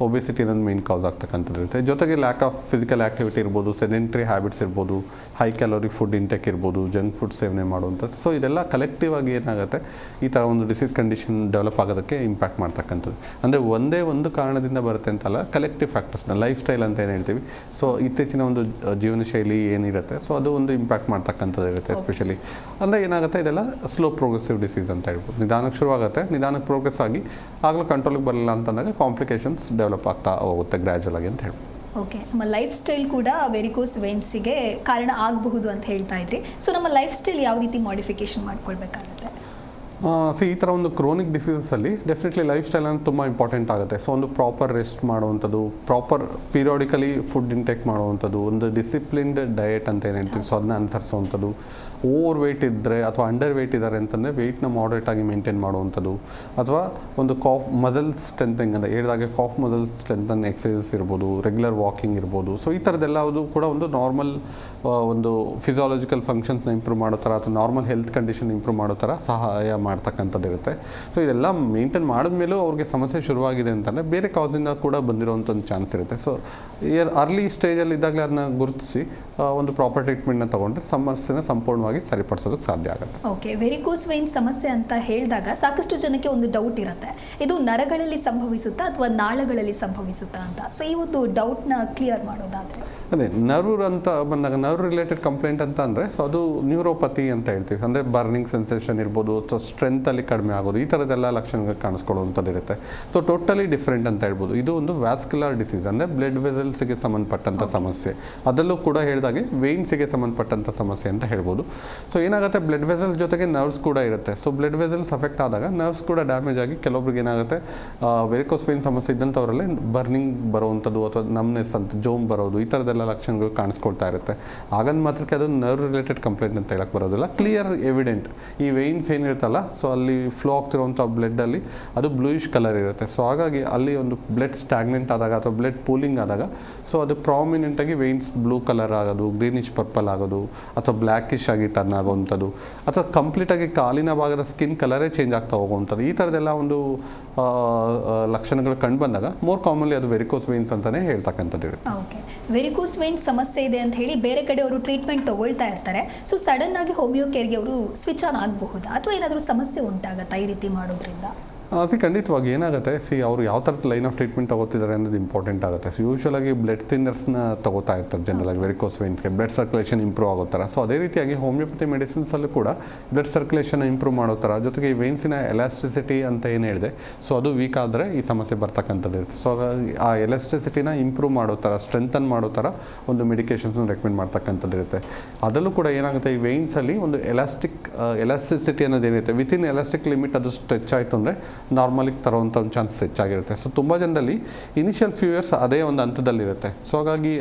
ಒಬೆಸಿಟಿ ಅನ್ನೋದು ಮೇನ್ ಕಾಸ್ ಆಗ್ತಕ್ಕಂಥದ್ದು ಇರುತ್ತೆ. ಜೊತೆಗೆ ಲ್ಯಾಕ್ ಆಫ್ ಫಿಸಿಕಲ್ ಆ್ಯಕ್ಟಿವಿಟಿ ಇರ್ಬೋದು, ಸೆಡೆಂಟ್ರಿ ಹ್ಯಾಬಿಟ್ಸ್ ಇರ್ಬೋದು, ಹೈ ಕ್ಯಾಲೋರಿ ಫುಡ್ ಇಂಟೇಕ್ ಇರ್ಬೋದು, ಜಂಕ್ ಫುಡ್ ಸೇವನೆ ಮಾಡುವಂಥದ್ದು. ಸೊ ಇದೆಲ್ಲ ಕಲೆಕ್ಟಿವ್ ಆಗಿ ಏನಾಗುತ್ತೆ ಈ ಥರ ಒಂದು ಡಿಸೀಸ್ ಕಂಡೀಷನ್ ಡೆವಲಪ್ ಆಗೋದಕ್ಕೆ ಇಂಪ್ಯಾಕ್ಟ್ ಮಾಡ್ತಕ್ಕಂಥದ್ದು. ಅಂದರೆ ಒಂದೇ ಒಂದು ಕಾರಣದಿಂದ ಬರುತ್ತೆ ಅಂತಲ್ಲ, ಕಲೆಕ್ಟಿವ್ ಫ್ಯಾಕ್ಟರ್ಸ್ನ ಲೈಫ್ ಸ್ಟೈಲ್ ಅಂತ ಏನು ಹೇಳ್ತೀವಿ ಸೊ ಇತ್ತೀಚಿನ ಒಂದು ಜೀವನ ಶೈಲಿ ಏನಿರುತ್ತೆ ಸೊ ಅದು ಒಂದು ಇಂಪ್ಯಾಕ್ಟ್ ಮಾಡ್ತಕ್ಕಂಥದ್ದು ಇರುತ್ತೆ. ಎಸ್ಪೆಷಲಿ ಅಂದರೆ ಏನಾಗುತ್ತೆ ಇದೆಲ್ಲ ಸ್ಲೋ ಪ್ರೋಗ್ರೆಸಿವ್ ಡಿಸೀಸ್ ಅಂತ ಹೇಳ್ಬೋದು. ನಿಧಾನಕ್ಕೆ ಶುರುವಾಗುತ್ತೆ, ನಿಧಾನಕ್ಕೆ ಪ್ರೋಗ್ರೆಸ್ ಆಗಿ ಆಗಲೂ ಕಂಟ್ರೋಲಿಗೆ ಬರಲಿಲ್ಲ ಅಂತಂದಾಗ ಕಾಂಪ್ಲಿಕೇಶನ್ಸ್ ಡೆವಲಪ್ ಆಗ್ತಾ ಹೋಗುತ್ತೆ ಗ್ರ್ಯಾಜುವಲ್ ಆಗಿ ಅಂತ ಹೇಳ್ಬೋದು. ಓಕೆ, ನಮ್ಮ ಲೈಫ್ ಸ್ಟೈಲ್ ಕೂಡ ವೆರಿಕೋಸ್ ವೇನ್ಸಿಗೆ ಕಾರಣ ಆಗಬಹುದು ಅಂತ ಹೇಳ್ತಾ ಇದ್ರಿ. ಸೊ ನಮ್ಮ ಲೈಫ್ ಸ್ಟೈಲ್ ಯಾವ ರೀತಿ ಮಾಡಿಫಿಕೇಶನ್ ಮಾಡ್ಕೊಳ್ಬೇಕಾಗುತ್ತೆ? ಈ ಥರ ಒಂದು ಕ್ರೋನಿಕ್ ಡಿಸೀಸಲ್ಲಿ ಡೆಫಿನೆಟ್ಲಿ ಲೈಫ್ ಸ್ಟೈಲ್ ಅನ್ನೋದು ತುಂಬ ಇಂಪಾರ್ಟೆಂಟ್ ಆಗುತ್ತೆ. ಸೊ ಒಂದು ಪ್ರಾಪರ್ ರೆಸ್ಟ್ ಮಾಡುವಂಥದ್ದು, ಪ್ರಾಪರ್ ಪೀರಿಯಾಡಿಕಲಿ ಫುಡ್ ಇಂಟೇಕ್ ಮಾಡುವಂಥದ್ದು, ಒಂದು ಡಿಸಿಪ್ಲಿನ್ಡ್ ಡಯಟ್ ಅಂತ ಏನು ಹೇಳ್ತೀವಿ ಸೊ ಅದನ್ನ ಅನುಸರಿಸುವಂಥದ್ದು, ಓವರ್ ವೆಯ್ಟ್ ಇದ್ದರೆ ಅಥವಾ ಅಂಡರ್ ವೆಯ್ಟ್ ಇದ್ದಾರೆ ಅಂತಂದರೆ ವೆಯ್ಟ್ನ ಮಾಡ್ರೇಟ್ ಆಗಿ ಮೇಂಟೈನ್ ಮಾಡುವಂಥದ್ದು, ಅಥವಾ ಒಂದು ಮಸಲ್ ಸ್ಟ್ರೆಂಥಿಂಗ್ ಅಂತ ಹೇಳಿದಾಗೆ ಮಸಲ್ ಸ್ಟ್ರೆಂಥನ್ ಎಕ್ಸಸೈಸಸ್ ಇರ್ಬೋದು, ರೆಗ್ಯುಲರ್ ವಾಕಿಂಗ್ ಇರ್ಬೋದು. ಸೊ ಈ ಥರದ್ದೆಲ್ಲದು ಕೂಡ ಒಂದು ನಾರ್ಮಲ್ ಒಂದು ಫಿಸಿಯಾಲಜಿಕಲ್ ಫಂಕ್ಷನ್ಸ್ನ ಇಂಪ್ರೂವ್ ಮಾಡೋ ಥರ ಅಥವಾ ನಾರ್ಮಲ್ ಹೆಲ್ತ್ ಕಂಡೀಷನ್ ಇಂಪ್ರೂವ್ ಮಾಡೋ ಥರ ಸಹಾಯ ಮಾಡ್ತಕ್ಕಂಥದ್ದು ಇರುತ್ತೆ. ಸೊ ಇದೆಲ್ಲ ಮೇಂಟೈನ್ ಮಾಡಿದ್ಮೇಲೂ ಅವ್ರಿಗೆ ಸಮಸ್ಯೆ ಶುರುವಾಗಿದೆ ಅಂತಂದರೆ ಬೇರೆ ಕಾಸಿಂದ ಕೂಡ ಬಂದಿರೋವಂಥ ಒಂದು ಚಾನ್ಸ್ ಇರುತ್ತೆ. ಸೊ ಅರ್ಲಿ ಸ್ಟೇಜಲ್ಲಿ ಇದ್ದಾಗಲೇ ಅದನ್ನ ಗುರುತಿಸಿ ಒಂದು ಪ್ರಾಪರ್ ಟ್ರೀಟ್ಮೆಂಟ್ನ ತೊಗೊಂಡ್ರೆ ಸಮಸ್ಯೆನ ಸಂಪೂರ್ಣವಾಗಿ ಸರಿಪಡಿಸೋದಕ್ಕೆ ಸಾಧ್ಯ ಆಗುತ್ತೆ. ಓಕೆ, ವೆರಿಕೋಸ್ ವೈನ್ ಸಮಸ್ಯೆ ಅಂತ ಹೇಳಿದಾಗ ಸಾಕಷ್ಟು ಜನಕ್ಕೆ ಒಂದು ಡೌಟ್ ಇರುತ್ತೆ, ಇದು ನರಗಳಲ್ಲಿ ಸಂಭವಿಸುತ್ತಾ ಅಥವಾ ನಾಳಗಳಲ್ಲಿ ಸಂಭವಿಸುತ್ತಾ ಅಂತ. ಸೊ ಈ ಒಂದು ಡೌಟ್ನ ಕ್ಲಿಯರ್ ಮಾಡೋದಾದರೆ ಅದೇ ನರ್ವ್ ಅಂತ ಬಂದಾಗ ನರ್ವ್ ರಿಲೇಟೆಡ್ ಕಂಪ್ಲೇಂಟ್ ಅಂತ ಅಂದರೆ ಸೊ ಅದು ನ್ಯೂರೋಪತಿ ಅಂತ ಹೇಳ್ತೀವಿ. ಅಂದರೆ ಬರ್ನಿಂಗ್ ಸೆನ್ಸೇಷನ್ ಇರ್ಬೋದು ಅಥವಾ ಸ್ಟ್ರೆಂತಲ್ಲಿ ಕಡಿಮೆ ಆಗೋದು, ಈ ಥರದ್ದೆಲ್ಲ ಲಕ್ಷಣಗಳು ಕಾಣಿಸ್ಕೊಳ್ಳುವಂಥದ್ದು ಇರುತ್ತೆ. ಸೊ ಟೋಟಲಿ ಡಿಫ್ರೆಂಟ್ ಅಂತ ಹೇಳ್ಬೋದು. ಇದು ಒಂದು ವ್ಯಾಸ್ಕ್ಯುಲರ್ ಡಿಸೀಸ್ ಅಂದರೆ ಬ್ಲಡ್ ವೆಸಲ್ಸ್ಗೆ ಸಂಬಂಧಪಟ್ಟಂಥ ಸಮಸ್ಯೆ. ಅದರಲ್ಲೂ ಕೂಡ ಹೇಳಿದಾಗೆ ವೇನ್ಸ್ಗೆ ಸಂಬಂಧಪಟ್ಟಂಥ ಸಮಸ್ಯೆ ಅಂತ ಹೇಳ್ಬೋದು. ಸೊ ಏನಾಗುತ್ತೆ, ಬ್ಲಡ್ ವೆಸಲ್ಸ್ ಜೊತೆಗೆ ನರ್ವ್ಸ್ ಕೂಡ ಇರುತ್ತೆ. ಸೊ ಬ್ಲಡ್ ವೆಸಲ್ಸ್ ಅಫೆಕ್ಟ್ ಆದಾಗ ನರ್ವ್ಸ್ ಕೂಡ ಡ್ಯಾಮೇಜ್ ಆಗಿ ಕೆಲವೊಬ್ರಿಗೆ ಏನಾಗುತ್ತೆ, ವೆರಿಕೋಸ್ ವೇನ್ ಸಮಸ್ಯೆ ಇದ್ದಂಥವರಲ್ಲೇ ಬರ್ನಿಂಗ್ ಬರುವಂಥದ್ದು ಅಥವಾ ನಮ್ನೆಸ್ ಅಂತ ಜೋಮ್ ಬರೋದು, ಈ ಥರದ್ದೆಲ್ಲ ಲಕ್ಷಣಗಳು ಕಾಣಿಸ್ಕೊಳ್ತಾ ಇರುತ್ತೆ. ಆಗಂದು ಮಾತ್ರಕ್ಕೆ ಅದು ನರ್ವ್ ರಿಲೇಟೆಡ್ ಕಂಪ್ಲೇಂಟ್ ಅಂತ ಹೇಳಕ್ಕೆ ಬರೋದಿಲ್ಲ. ಕ್ಲಿಯರ್ ಎವಿಡೆಂಟ್ ಈ ವೇನ್ಸ್ ಏನಿರುತ್ತಲ್ಲ ಸೊ ಅಲ್ಲಿ ಫ್ಲೋ ಆಗ್ತಿರುವಂಥ ಬ್ಲಡ್ಡಲ್ಲಿ ಅದು ಬ್ಲೂಯಿಶ್ ಕಲರ್ ಇರುತ್ತೆ. ಸೊ ಹಾಗಾಗಿ ಅಲ್ಲಿ ಒಂದು ಬ್ಲಡ್ ಸ್ಟಾಗ್ನೆಂಟ್ ಆದಾಗ ಅಥವಾ ಬ್ಲಡ್ ಪೂಲಿಂಗ್ ಆದಾಗ ಸೊ ಅದು ಪ್ರಾಮಿನೆಂಟಾಗಿ ವೇನ್ಸ್ ಬ್ಲೂ ಕಲರ್ ಆಗೋದು, ಗ್ರೀನಿಶ್ ಪರ್ಪಲ್ ಆಗೋದು, ಅಥವಾ ಬ್ಲ್ಯಾಕಿಶ್ ಆಗಿ ಟರ್ನ್ ಆಗೋವಂಥದ್ದು, ಅಥವಾ ಕಂಪ್ಲೀಟಾಗಿ ಕಾಲಿನ ಭಾಗದ ಸ್ಕಿನ್ ಕಲರೇ ಚೇಂಜ್ ಆಗ್ತಾ ಹೋಗುವಂಥದ್ದು, ಈ ಥರದ್ದೆಲ್ಲ ಒಂದು ಲಕ್ಷಣಗಳು ಕಂಡು ಬಂದಾಗ ಮೋರ್ ಕಾಮನ್ಲಿ ಅದು ವೆರಿಕೋಸ್ ವೇನ್ಸ್ ಅಂತಲೇ ಹೇಳ್ತಕ್ಕಂಥದ್ದು ಇರುತ್ತೆ. ಓಕೆ, ವೆರಿಕೋಸ್ ವೇನ್ ಸಮಸ್ಯೆ ಇದೆ ಅಂತ ಹೇಳಿ ಬೇರೆ ಕಡೆ ಅವರು ಟ್ರೀಟ್ಮೆಂಟ್ ತಗೊಳ್ತಾ ಇರ್ತಾರೆ. ಸೊ ಸಡನ್ ಆಗಿ ಹೋಮಿಯೋ ಕೇರ್ಗೆ ಅವರು ಸ್ವಿಚ್ ಆನ್ ಆಗಬಹುದಾ ಅಥವಾ ಏನಾದರೂ ಸಮಸ್ಯೆ ಉಂಟಾಗತ್ತಾ ಈ ರೀತಿ ಮಾಡೋದ್ರಿಂದ? ಖಂಡಿತವಾಗಿ ಏನಾಗುತ್ತೆ, ಅವರು ಯಾವ ಥರದ ಲೈನ್ ಆಫ್ ಟ್ರೀಟ್ಮೆಂಟ್ ತಗೋತಿದ್ದಾರೆ ಅನ್ನೋದು ಇಂಪಾರ್ಟೆಂಟ್ ಆಗುತ್ತೆ. ಸೊ ಯೂಶ್ವಲಾಗಿ ಬ್ಲಡ್ ಥಿನ್ನರ್ಸ್ನ ತಗೋತಾ ಇರ್ತಾರೆ ಜನರಲಾಗಿ ವೆರಿಕೋಸ್ ವೇನ್ಸ್ಗೆ, ಬ್ಲಡ್ ಸರ್ಕ್ಯುಲೇಷನ್ ಇಂಪ್ರೂವ್ ಆಗೋ ಥರ. ಸೊ ಅದೇ ರೀತಿಯಾಗಿ ಹೋಮಿಯೋಪತಿ ಮೆಡಿಸಿನ್ಸಲ್ಲೂ ಕೂಡ ಬ್ಲಡ್ ಸರ್ಕ್ಯುಲೇಷನ್ ಇಂಪ್ರೂವ್ ಮಾಡೋ ಥರ, ಜೊತೆಗೆ ಈ ವೇನ್ಸಿನ ಎಲಾಸ್ಟಿಸಿಟಿ ಅಂತ ಏನು ಹೇಳಿದೆ ಸೊ ಅದು ವೀಕ್ ಆದರೆ ಈ ಸಮಸ್ಯೆ ಬರ್ತಕ್ಕಂಥದ್ದು ಇರುತ್ತೆ. ಸೊ ಆ ಎಲಾಸ್ಟಿಸಿಟಿನ ಇಂಪ್ರೂವ್ ಮಾಡೋ ಥರ, ಸ್ಟ್ರೆಂಥನ್ ಮಾಡೋ ಥರ ಒಂದು ಮೆಡಿಕೇಷನ್ಸ್ನ ರೆಕಮೆಂಡ್ ಮಾಡ್ತಕ್ಕಂಥದ್ದು ಇರುತ್ತೆ. ಅದರಲ್ಲೂ ಕೂಡ ಏನಾಗುತ್ತೆ, ಈ ವೇನ್ಸಲ್ಲಿ ಒಂದು ಎಲಾಸ್ಟಿಸಿಟಿ ಅನ್ನೋದೇನಿರುತ್ತೆ ವಿತಿನ್ ಎಲಾಸ್ಟಿಕ್ ಲಿಮಿಟ್ ಅದು ಸ್ಟ್ರೆಚ್ ಆಯಿತು ಅಂದರೆ ನಾರ್ಮಲಿಗೆ ತರುವಂಥ ಒಂದು ಚಾನ್ಸಸ್ ಹೆಚ್ಚಾಗಿರುತ್ತೆ. ಸೊ ತುಂಬ ಜನರಲ್ಲಿ ಇನಿಷಿಯಲ್ ಫ್ಯೂ ಇಯರ್ಸ್ ಅದೇ ಒಂದು ಹಂತದಲ್ಲಿರುತ್ತೆ. ಸೊ ಹಾಗಾಗಿ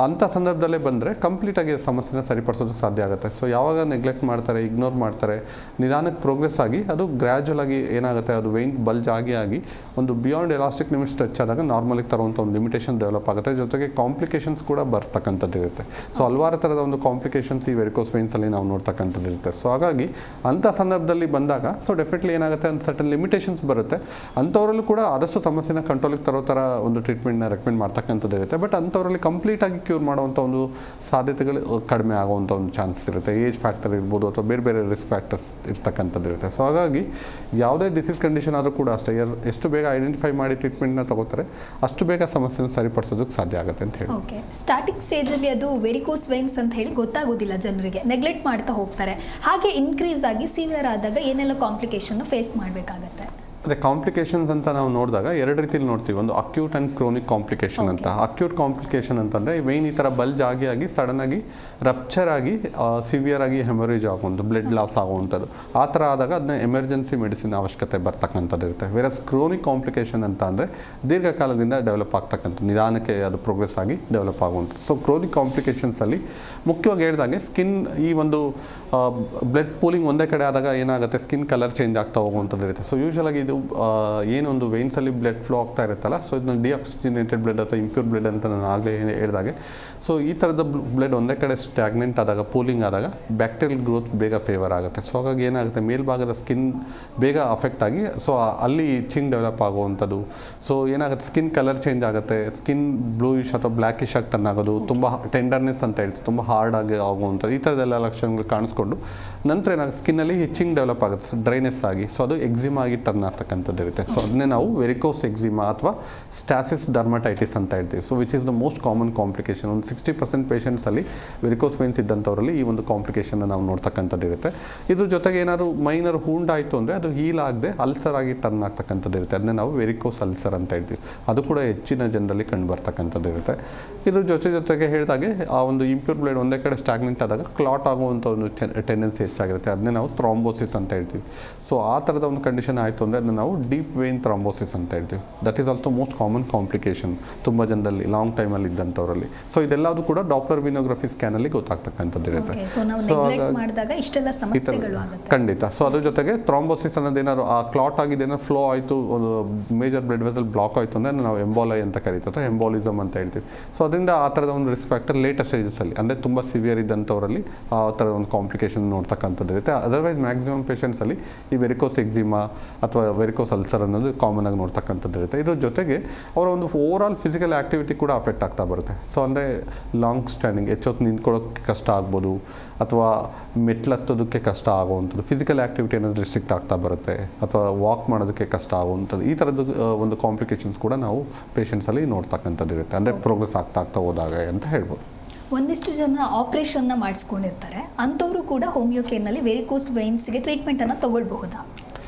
ಅಂಥ ಸಂದರ್ಭದಲ್ಲೇ ಬಂದರೆ ಕಂಪ್ಲೀಟಾಗಿ ಸಮಸ್ಯೆನ ಸರಿಪಡಿಸೋದಕ್ಕೆ ಸಾಧ್ಯ ಆಗುತ್ತೆ. ಸೊ ಯಾವಾಗ ನೆಗ್ಲೆಕ್ಟ್ ಮಾಡ್ತಾರೆ, ಇಗ್ನೋರ್ ಮಾಡ್ತಾರೆ, ನಿಧಾನಕ್ಕೆ ಪ್ರೋಗ್ರೆಸ್ ಆಗಿ ಅದು ಗ್ರ್ಯಾಜುವಲ್ ಆಗಿ ಏನಾಗುತ್ತೆ, ಅದು ವೆಯ್ನ್ ಬಲ್ಜ್ ಆಗಿ ಒಂದು ಬಿಯಾಂಡ್ ಎಲಾಸ್ಟಿಕ್ ಲಿಮಿಟ್ ಸ್ಟ್ರೆಚ್ ಆದಾಗ ನಾರ್ಮಲಿಗೆ ತರುವಂಥ ಒಂದು ಲಿಮಿಟೇಷನ್ ಡೆವಲಪ್ ಆಗುತ್ತೆ. ಜೊತೆಗೆ ಕಾಂಪ್ಲಿಕೇಶನ್ಸ್ ಕೂಡ ಬರ್ತಕ್ಕಂಥದ್ದು ಇರುತ್ತೆ. ಸೊ ಹಲವಾರು ಥರದ ಒಂದು ಕಾಂಪ್ಲಿಕೇಶನ್ಸ್ ಈ ವೆರಿಕೋಸ್ ವೇನ್ಸಲ್ಲಿ ನಾವು ನೋಡ್ತಕ್ಕಂಥದ್ದು ಇರುತ್ತೆ. ಸೊ ಹಾಗಾಗಿ ಅಂಥ ಸಂದರ್ಭದಲ್ಲಿ ಬಂದಾಗ ಸೊ ಡೆಫಿನೆಟ್ಲಿ ಏನಾಗುತ್ತೆ, ಒಂದು ಸರ್ಟನ್ ಲಿಮಿಟೇಷನ್ಸ್ ಬರುತ್ತೆ. ಅಂಥವರಲ್ಲೂ ಕೂಡ ಆದಷ್ಟು ಸಮಸ್ಯೆನ ಕಂಟ್ರೋಲಿಗೆ ತರೋ ಥರ ಒಂದು ಟ್ರೀಟ್ಮೆಂಟ್ನ ರೆಕಮೆಂಡ್ ಮಾಡ್ತಕ್ಕಂಥದ್ದು ಇರುತ್ತೆ. ಬಟ್ ಅಂಥವರಲ್ಲಿ ಕಂಪ್ಲೀಟಾಗಿ ಕ್ಯೂರ್ ಮಾಡುವಂಥ ಒಂದು ಸಾಧ್ಯತೆಗಳು ಕಡಿಮೆ ಆಗುವಂಥ ಒಂದು ಚಾನ್ಸಸ್ ಇರುತ್ತೆ. ಏಜ್ ಫ್ಯಾಕ್ಟರ್ ಇರ್ಬೋದು ಅಥವಾ ಬೇರೆ ಬೇರೆ ರಿಸ್ಕ್ ಫ್ಯಾಕ್ಟರ್ಸ್ ಇರ್ತಕ್ಕಂಥದ್ದು ಇರುತ್ತೆ. ಸೊ ಹಾಗಾಗಿ ಯಾವುದೇ ಡಿಸೀಸ್ ಕಂಡೀಷನ್ ಆದರೂ ಕೂಡ ಅಷ್ಟೇ, ಎಷ್ಟು ಬೇಗ ಐಡೆಂಟಿಫೈ ಮಾಡಿ ಟ್ರೀಟ್ಮೆಂಟ್ನ ತಗೋತಾರೆ ಅಷ್ಟು ಬೇಗ ಸಮಸ್ಯೆನ ಸರಿಪಡಿಸೋದಕ್ಕೆ ಸಾಧ್ಯ ಆಗುತ್ತೆ ಅಂತ ಹೇಳಿ. ಓಕೆ, ಸ್ಟಾರ್ಟಿಂಗ್ ಸ್ಟೇಜಲ್ಲಿ ಅದು ವೆರಿಕೋಸ್ ವೇನ್ಸ್ ಅಂತ ಹೇಳಿ ಗೊತ್ತಾಗೋದಿಲ್ಲ ಜನರಿಗೆ, ನೆಗ್ಲೆಕ್ಟ್ ಮಾಡ್ತಾ ಹೋಗ್ತಾರೆ. ಹಾಗೆ ಇನ್ಕ್ರೀಸ್ ಆಗಿ ಸೀನಿಯರ್ ಆದಾಗ ಏನೆಲ್ಲ ಕಾಂಪ್ಲಿಕೇಶನ್ ಫೇಸ್ ಮಾಡಬೇಕಾಗತ್ತೆ? ಅದೇ ಕಾಂಪ್ಲಿಕೇಶನ್ಸ್ ಅಂತ ನಾವು ನೋಡಿದಾಗ ಎರಡು ರೀತಿಲಿ ನೋಡ್ತೀವಿ. ಒಂದು ಅಕ್ಯೂಟ್ ಆ್ಯಂಡ್ ಕ್ರೋನಿಕ್ ಕಾಂಪ್ಲಿಕೇಶನ್ ಅಂತ. ಅಕ್ಯೂಟ್ ಕಾಂಪ್ಲಿಕೇಶನ್ ಅಂತಂದರೆ ವೇನ್ ಈ ಥರ ಬಲ್ಜ್ ಆಗಿ ಸಡನ್ನಾಗಿ ರಪ್ಚರ್ ಆಗಿ ಸಿವಿಯರ್ ಆಗಿ ಹೆಮರೇಜ್ ಆಗುವಂಥದ್ದು, ಬ್ಲಡ್ ಲಾಸ್ ಆಗುವಂಥದ್ದು. ಆ ಥರ ಆದಾಗ ಅದನ್ನ ಎಮರ್ಜೆನ್ಸಿ ಮೆಡಿಸಿನ್ ಅವಶ್ಯಕತೆ ಬರ್ತಕ್ಕಂಥದ್ದು ಇರುತ್ತೆ. ವೇರಸ್ ಕ್ರೋನಿಕ್ ಕಾಂಪ್ಲಿಕೇಶನ್ ಅಂತ ಅಂದರೆ ದೀರ್ಘಕಾಲದಿಂದ ಡೆವಲಪ್ ಆಗ್ತಕ್ಕಂಥದ್ದು, ನಿಧಾನಕ್ಕೆ ಅದು ಪ್ರೋಗ್ರೆಸ್ ಆಗಿ ಡೆವಲಪ್ ಆಗುವಂಥದ್ದು. ಸೊ ಕ್ರೋನಿಕ್ ಕಾಂಪ್ಲಿಕೇಶನ್ಸಲ್ಲಿ ಮುಖ್ಯವಾಗಿ ಹೇಳಿದಾಗೆ ಸ್ಕಿನ್ ಈ ಒಂದು ಬ್ಲಡ್ ಪೂಲಿಂಗ್ ಒಂದೇ ಕಡೆ ಆದಾಗ ಏನಾಗುತ್ತೆ, ಸ್ಕಿನ್ ಕಲರ್ ಚೇಂಜ್ ಆಗ್ತಾ ಹೋಗುವಂಥದ್ದು ಇರುತ್ತೆ. ಸೊ ಯೂಶ್ವಲಾಗಿ ಇದು ಏನೊಂದು ವೇನ್ಸಲ್ಲಿ ಬ್ಲಡ್ ಫ್ಲೋ ಆಗ್ತಾ ಇರುತ್ತಲ್ಲ, ಸೊ ಇದನ್ನ ಡಿಆಕ್ಸಿಜನೇಟೆಡ್ ಬ್ಲಡ್ ಅಥವಾ ಇಂಪ್ಯೂರ್ ಬ್ಲಡ್ ಅಂತ ನಾನು ಆಗಲೇ ಹೇಳಿದಾಗೆ, ಸೊ ಈ ಥರದ ಬ್ಲಡ್ ಒಂದೇ ಕಡೆ ಸ್ಟ್ಯಾಗ್ನೆಂಟ್ ಆದಾಗ, ಪೂಲಿಂಗ್ ಆದಾಗ ಬ್ಯಾಕ್ಟೀರಿಯಲ್ ಗ್ರೋತ್ ಬೇಗ ಫೇವರ್ ಆಗುತ್ತೆ. ಸೊ ಹಾಗಾಗಿ ಏನಾಗುತ್ತೆ, ಮೇಲ್ಭಾಗದ ಸ್ಕಿನ್ ಬೇಗ ಅಫೆಕ್ಟ್ ಆಗಿ ಸೊ ಅಲ್ಲಿ ಇಚಿಂಗ್ ಡೆವಲಪ್ ಆಗುವಂಥದ್ದು. ಸೊ ಏನಾಗುತ್ತೆ, ಸ್ಕಿನ್ ಕಲರ್ ಚೇಂಜ್ ಆಗುತ್ತೆ, ಸ್ಕಿನ್ ಬ್ಲೂಯಿಶ್ ಅಥವಾ ಬ್ಲ್ಯಾಕಿಶ್ ಆಗಿ ಟರ್ನ್ ಆಗೋದು, ತುಂಬ ಟೆಂಡರ್ನೆಸ್ ಅಂತ ಹೇಳ್ತೀವಿ, ತುಂಬ ಹಾರ್ಡ್ ಆಗಿ ಆಗುವಂಥದ್ದು, ಈ ಥರದ್ದೆಲ್ಲ ಲಕ್ಷಣಗಳು ಕಾಣಿಸ್ಕೊಂಡು ನಂತರ ಏನಾಗುತ್ತೆ, ಸ್ಕಿನ್ನಲ್ಲಿ ಇಚಿಂಗ್ ಡೆವಲಪ್ ಆಗುತ್ತೆ, ಡ್ರೈನೆಸ್ ಆಗಿ, ಸೊ ಅದು ಎಕ್ಸಿಮ್ ಆಗಿ ಟರ್ನ್ ಆಗ್ತದೆ. ಆಗ್ತಕ್ಕಂಥದ್ದು ಇರುತ್ತೆ. ಸೊ ಅದನ್ನೇ ನಾವು ವೆರಿಕೋಸ್ ಎಕ್ಸಿಮಾ ಅಥವಾ ಸ್ಟ್ಯಾಸಿಸ್ ಡರ್ಮಟೈಟಿಸ್ ಅಂತ ಹೇಳ್ತೀವಿ. So which is the most common complication. ಒಂದು 60% ಪೇಷಂಟ್ಸಲ್ಲಿ ವೆರಿಕೋಸ್ ವೇನ್ಸ್ ಇದ್ದಂಥವರಲ್ಲಿ ಈ ಒಂದು ಕಾಂಪ್ಲಿಕೇಶನ್ನ ನಾವು ನೋಡ್ತಕ್ಕಂಥದ್ದು ಇರುತ್ತೆ. ಇದ್ರ ಜೊತೆಗೆ ಏನಾದ್ರು ಮೈನರ್ ಹೂಂಡ್ ಆಯಿತು ಅಂದರೆ ಅದು ಹೀಲ್ ಆಗದೆ ಅಲ್ಸರ್ ಆಗಿ ಟರ್ನ್ ಆಗ್ತಕ್ಕಂಥದ್ದು ಇರುತ್ತೆ. ಅದನ್ನೇ ನಾವು ವೆರಿಕೋಸ್ ಅಲ್ಸರ್ ಅಂತ ಹೇಳ್ತೀವಿ. ಅದು ಕೂಡ ಹೆಚ್ಚಿನ ಜನರಲ್ಲಿ ಕಂಡು ಬರ್ತಕ್ಕಂಥದ್ದು ಇರುತ್ತೆ. ಇದ್ರ ಜೊತೆಗೆ ಹೇಳಿದಾಗೆ ಆ ಒಂದು ಇಂಪ್ಯೂರ್ ಬ್ಲಡ್ ಒಂದೇ ಕಡೆ ಸ್ಟಾಗ್ನೆಂಟ್ ಆದಾಗ ಕ್ಲಾಟ್ ಆಗುವಂಥ ಒಂದು ಟೆಂಡೆನ್ಸಿ ಹೆಚ್ಚಾಗಿರುತ್ತೆ. ಅದನ್ನೇ ನಾವು ಥ್ರಾಂಬೋಸಿಸ್ ಅಂತ ಹೇಳ್ತೀವಿ. ಸೊ ಆ ಥರದ ಒಂದು ಕಂಡೀಷನ್ ಆಯಿತು ಅಂದರೆ ಅದನ್ನು ನಾವು ಡೀಪ್ ವೇನ್ ಥ್ರಾಂಬೋಸಿಸ್ ಅಂತ ಹೇಳ್ತೀವಿ. That is also most common complication ತುಂಬ ಜನದಲ್ಲಿ ಲಾಂಗ್ ಟೈಮಲ್ಲಿ ಇದ್ದಂಥವರಲ್ಲಿ. ಸೊ ಇದೆಲ್ಲದು ಕೂಡ ಡಾಪ್ಲರ್ ವಿನೋಗ್ರಫಿ ಸ್ಕ್ಯಾನಲ್ಲಿ ಗೊತ್ತಾಗ್ತಕ್ಕಂಥದ್ದು ಇರುತ್ತೆ. ಖಂಡಿತ. ಸೊ ಅದ್ರ ಜೊತೆಗೆ ಥ್ರಾಂಬೋಸಿಸ್ ಅನ್ನೋದೇನಾದ್ರು ಆ ಕ್ಲಾಟ್ ಆಗಿದೆ ಏನೋ ಫ್ಲೋ ಆಯಿತು, ಒಂದು ಮೇಜರ್ ಬ್ಲಡ್ ವೆಸಲ್ ಬ್ಲಾಕ್ ಆಯಿತು ಅಂದರೆ ನಾವು ಎಂಬೋಲೈ ಅಂತ ಕರಿತೀವಿ ಅಥವಾ ಎಂಬೋಲಿಸಮ್ ಅಂತ ಹೇಳ್ತೀವಿ. ಸೊ ಅದರಿಂದ ಆ ಥರದ ಒಂದು ರಿಸ್ಕ್ ಫ್ಯಾಕ್ಟರ್ ಲೇಟರ್ ಸ್ಟೇಜಸಲ್ಲಿ ಅಂದರೆ ತುಂಬ ಸಿವಿಯರ್ ಇದ್ದಂಥವರಲ್ಲಿ ಆ ಥರದ ಒಂದು ಕಾಂಪ್ಲಿಕೇಶನ್ ನೋಡ್ತಕ್ಕಂಥದ್ದು ಇರುತ್ತೆ. ಅದರ್ವೈಸ್ ಮ್ಯಾಕ್ಸಿಮಮ್ ಪೇಷಂಟ್ಸಲ್ಲಿ ಈ ವೆರಿಕೋಸ್ ಎಕ್ಸಿಮಾ ಅಥವಾ ವೆರಿಕೋಸ್ ಅಲ್ಸರ್ ಅನ್ನೋದು ಕಾಮನ್ ಆಗಿ ನೋಡ್ತಕ್ಕಂಥದ್ದು ಇರುತ್ತೆ. ಇದ್ರ ಜೊತೆಗೆ ಅವರ ಒಂದು ಓವರ್ ಆಲ್ ಫಿಸಿಕಲ್ ಆ್ಯಕ್ಟಿವಿಟಿ ಕೂಡ ಅಫೆಕ್ಟ್ ಆಗ್ತಾ ಬರುತ್ತೆ. ಸೊ ಅಂದರೆ ಲಾಂಗ್ ಸ್ಟ್ಯಾಂಡಿಂಗ್ ಹೆಚ್ಚೊತ್ತು ನಿಂತ್ಕೊಳ್ಳೋಕ್ಕೆ ಕಷ್ಟ ಆಗ್ಬೋದು ಅಥವಾ ಮೆಟ್ಲತ್ತೋದಕ್ಕೆ ಕಷ್ಟ ಆಗುವಂಥದ್ದು, ಫಿಸಿಕಲ್ ಆ್ಯಕ್ಟಿವಿಟಿ ಅನ್ನೋದು ರಿಸ್ಟ್ರಿಕ್ಟ್ ಆಗ್ತಾ ಬರುತ್ತೆ ಅಥವಾ ವಾಕ್ ಮಾಡೋದಕ್ಕೆ ಕಷ್ಟ ಆಗುವಂಥದ್ದು, ಈ ಥರದ್ದು ಒಂದು ಕಾಂಪ್ಲಿಕೇಶನ್ಸ್ ಕೂಡ ನಾವು ಪೇಷಂಟ್ಸಲ್ಲಿ ನೋಡ್ತಕ್ಕಂಥದ್ದು ಇರುತ್ತೆ. ಅಂದರೆ ಪ್ರೋಗ್ರೆಸ್ ಆಗ್ತಾ ಹೋದಾಗ ಅಂತ ಹೇಳ್ಬೋದು. ಒಂದಿಷ್ಟು ಜನ ಆಪರೇಷನ್ನ ಮಾಡಿಸ್ಕೊಂಡಿರ್ತಾರೆ, ಅಂಥವರು ಕೂಡ ಹೋಮಿಯೋ ಕೇರ್ನಲ್ಲಿ ವೆರಿಕೋಸ್ ವೈನ್ಸ್ಗೆ ಟ್ರೀಟ್ಮೆಂಟನ್ನು ತಗೊಳ್ಬಹುದಾ?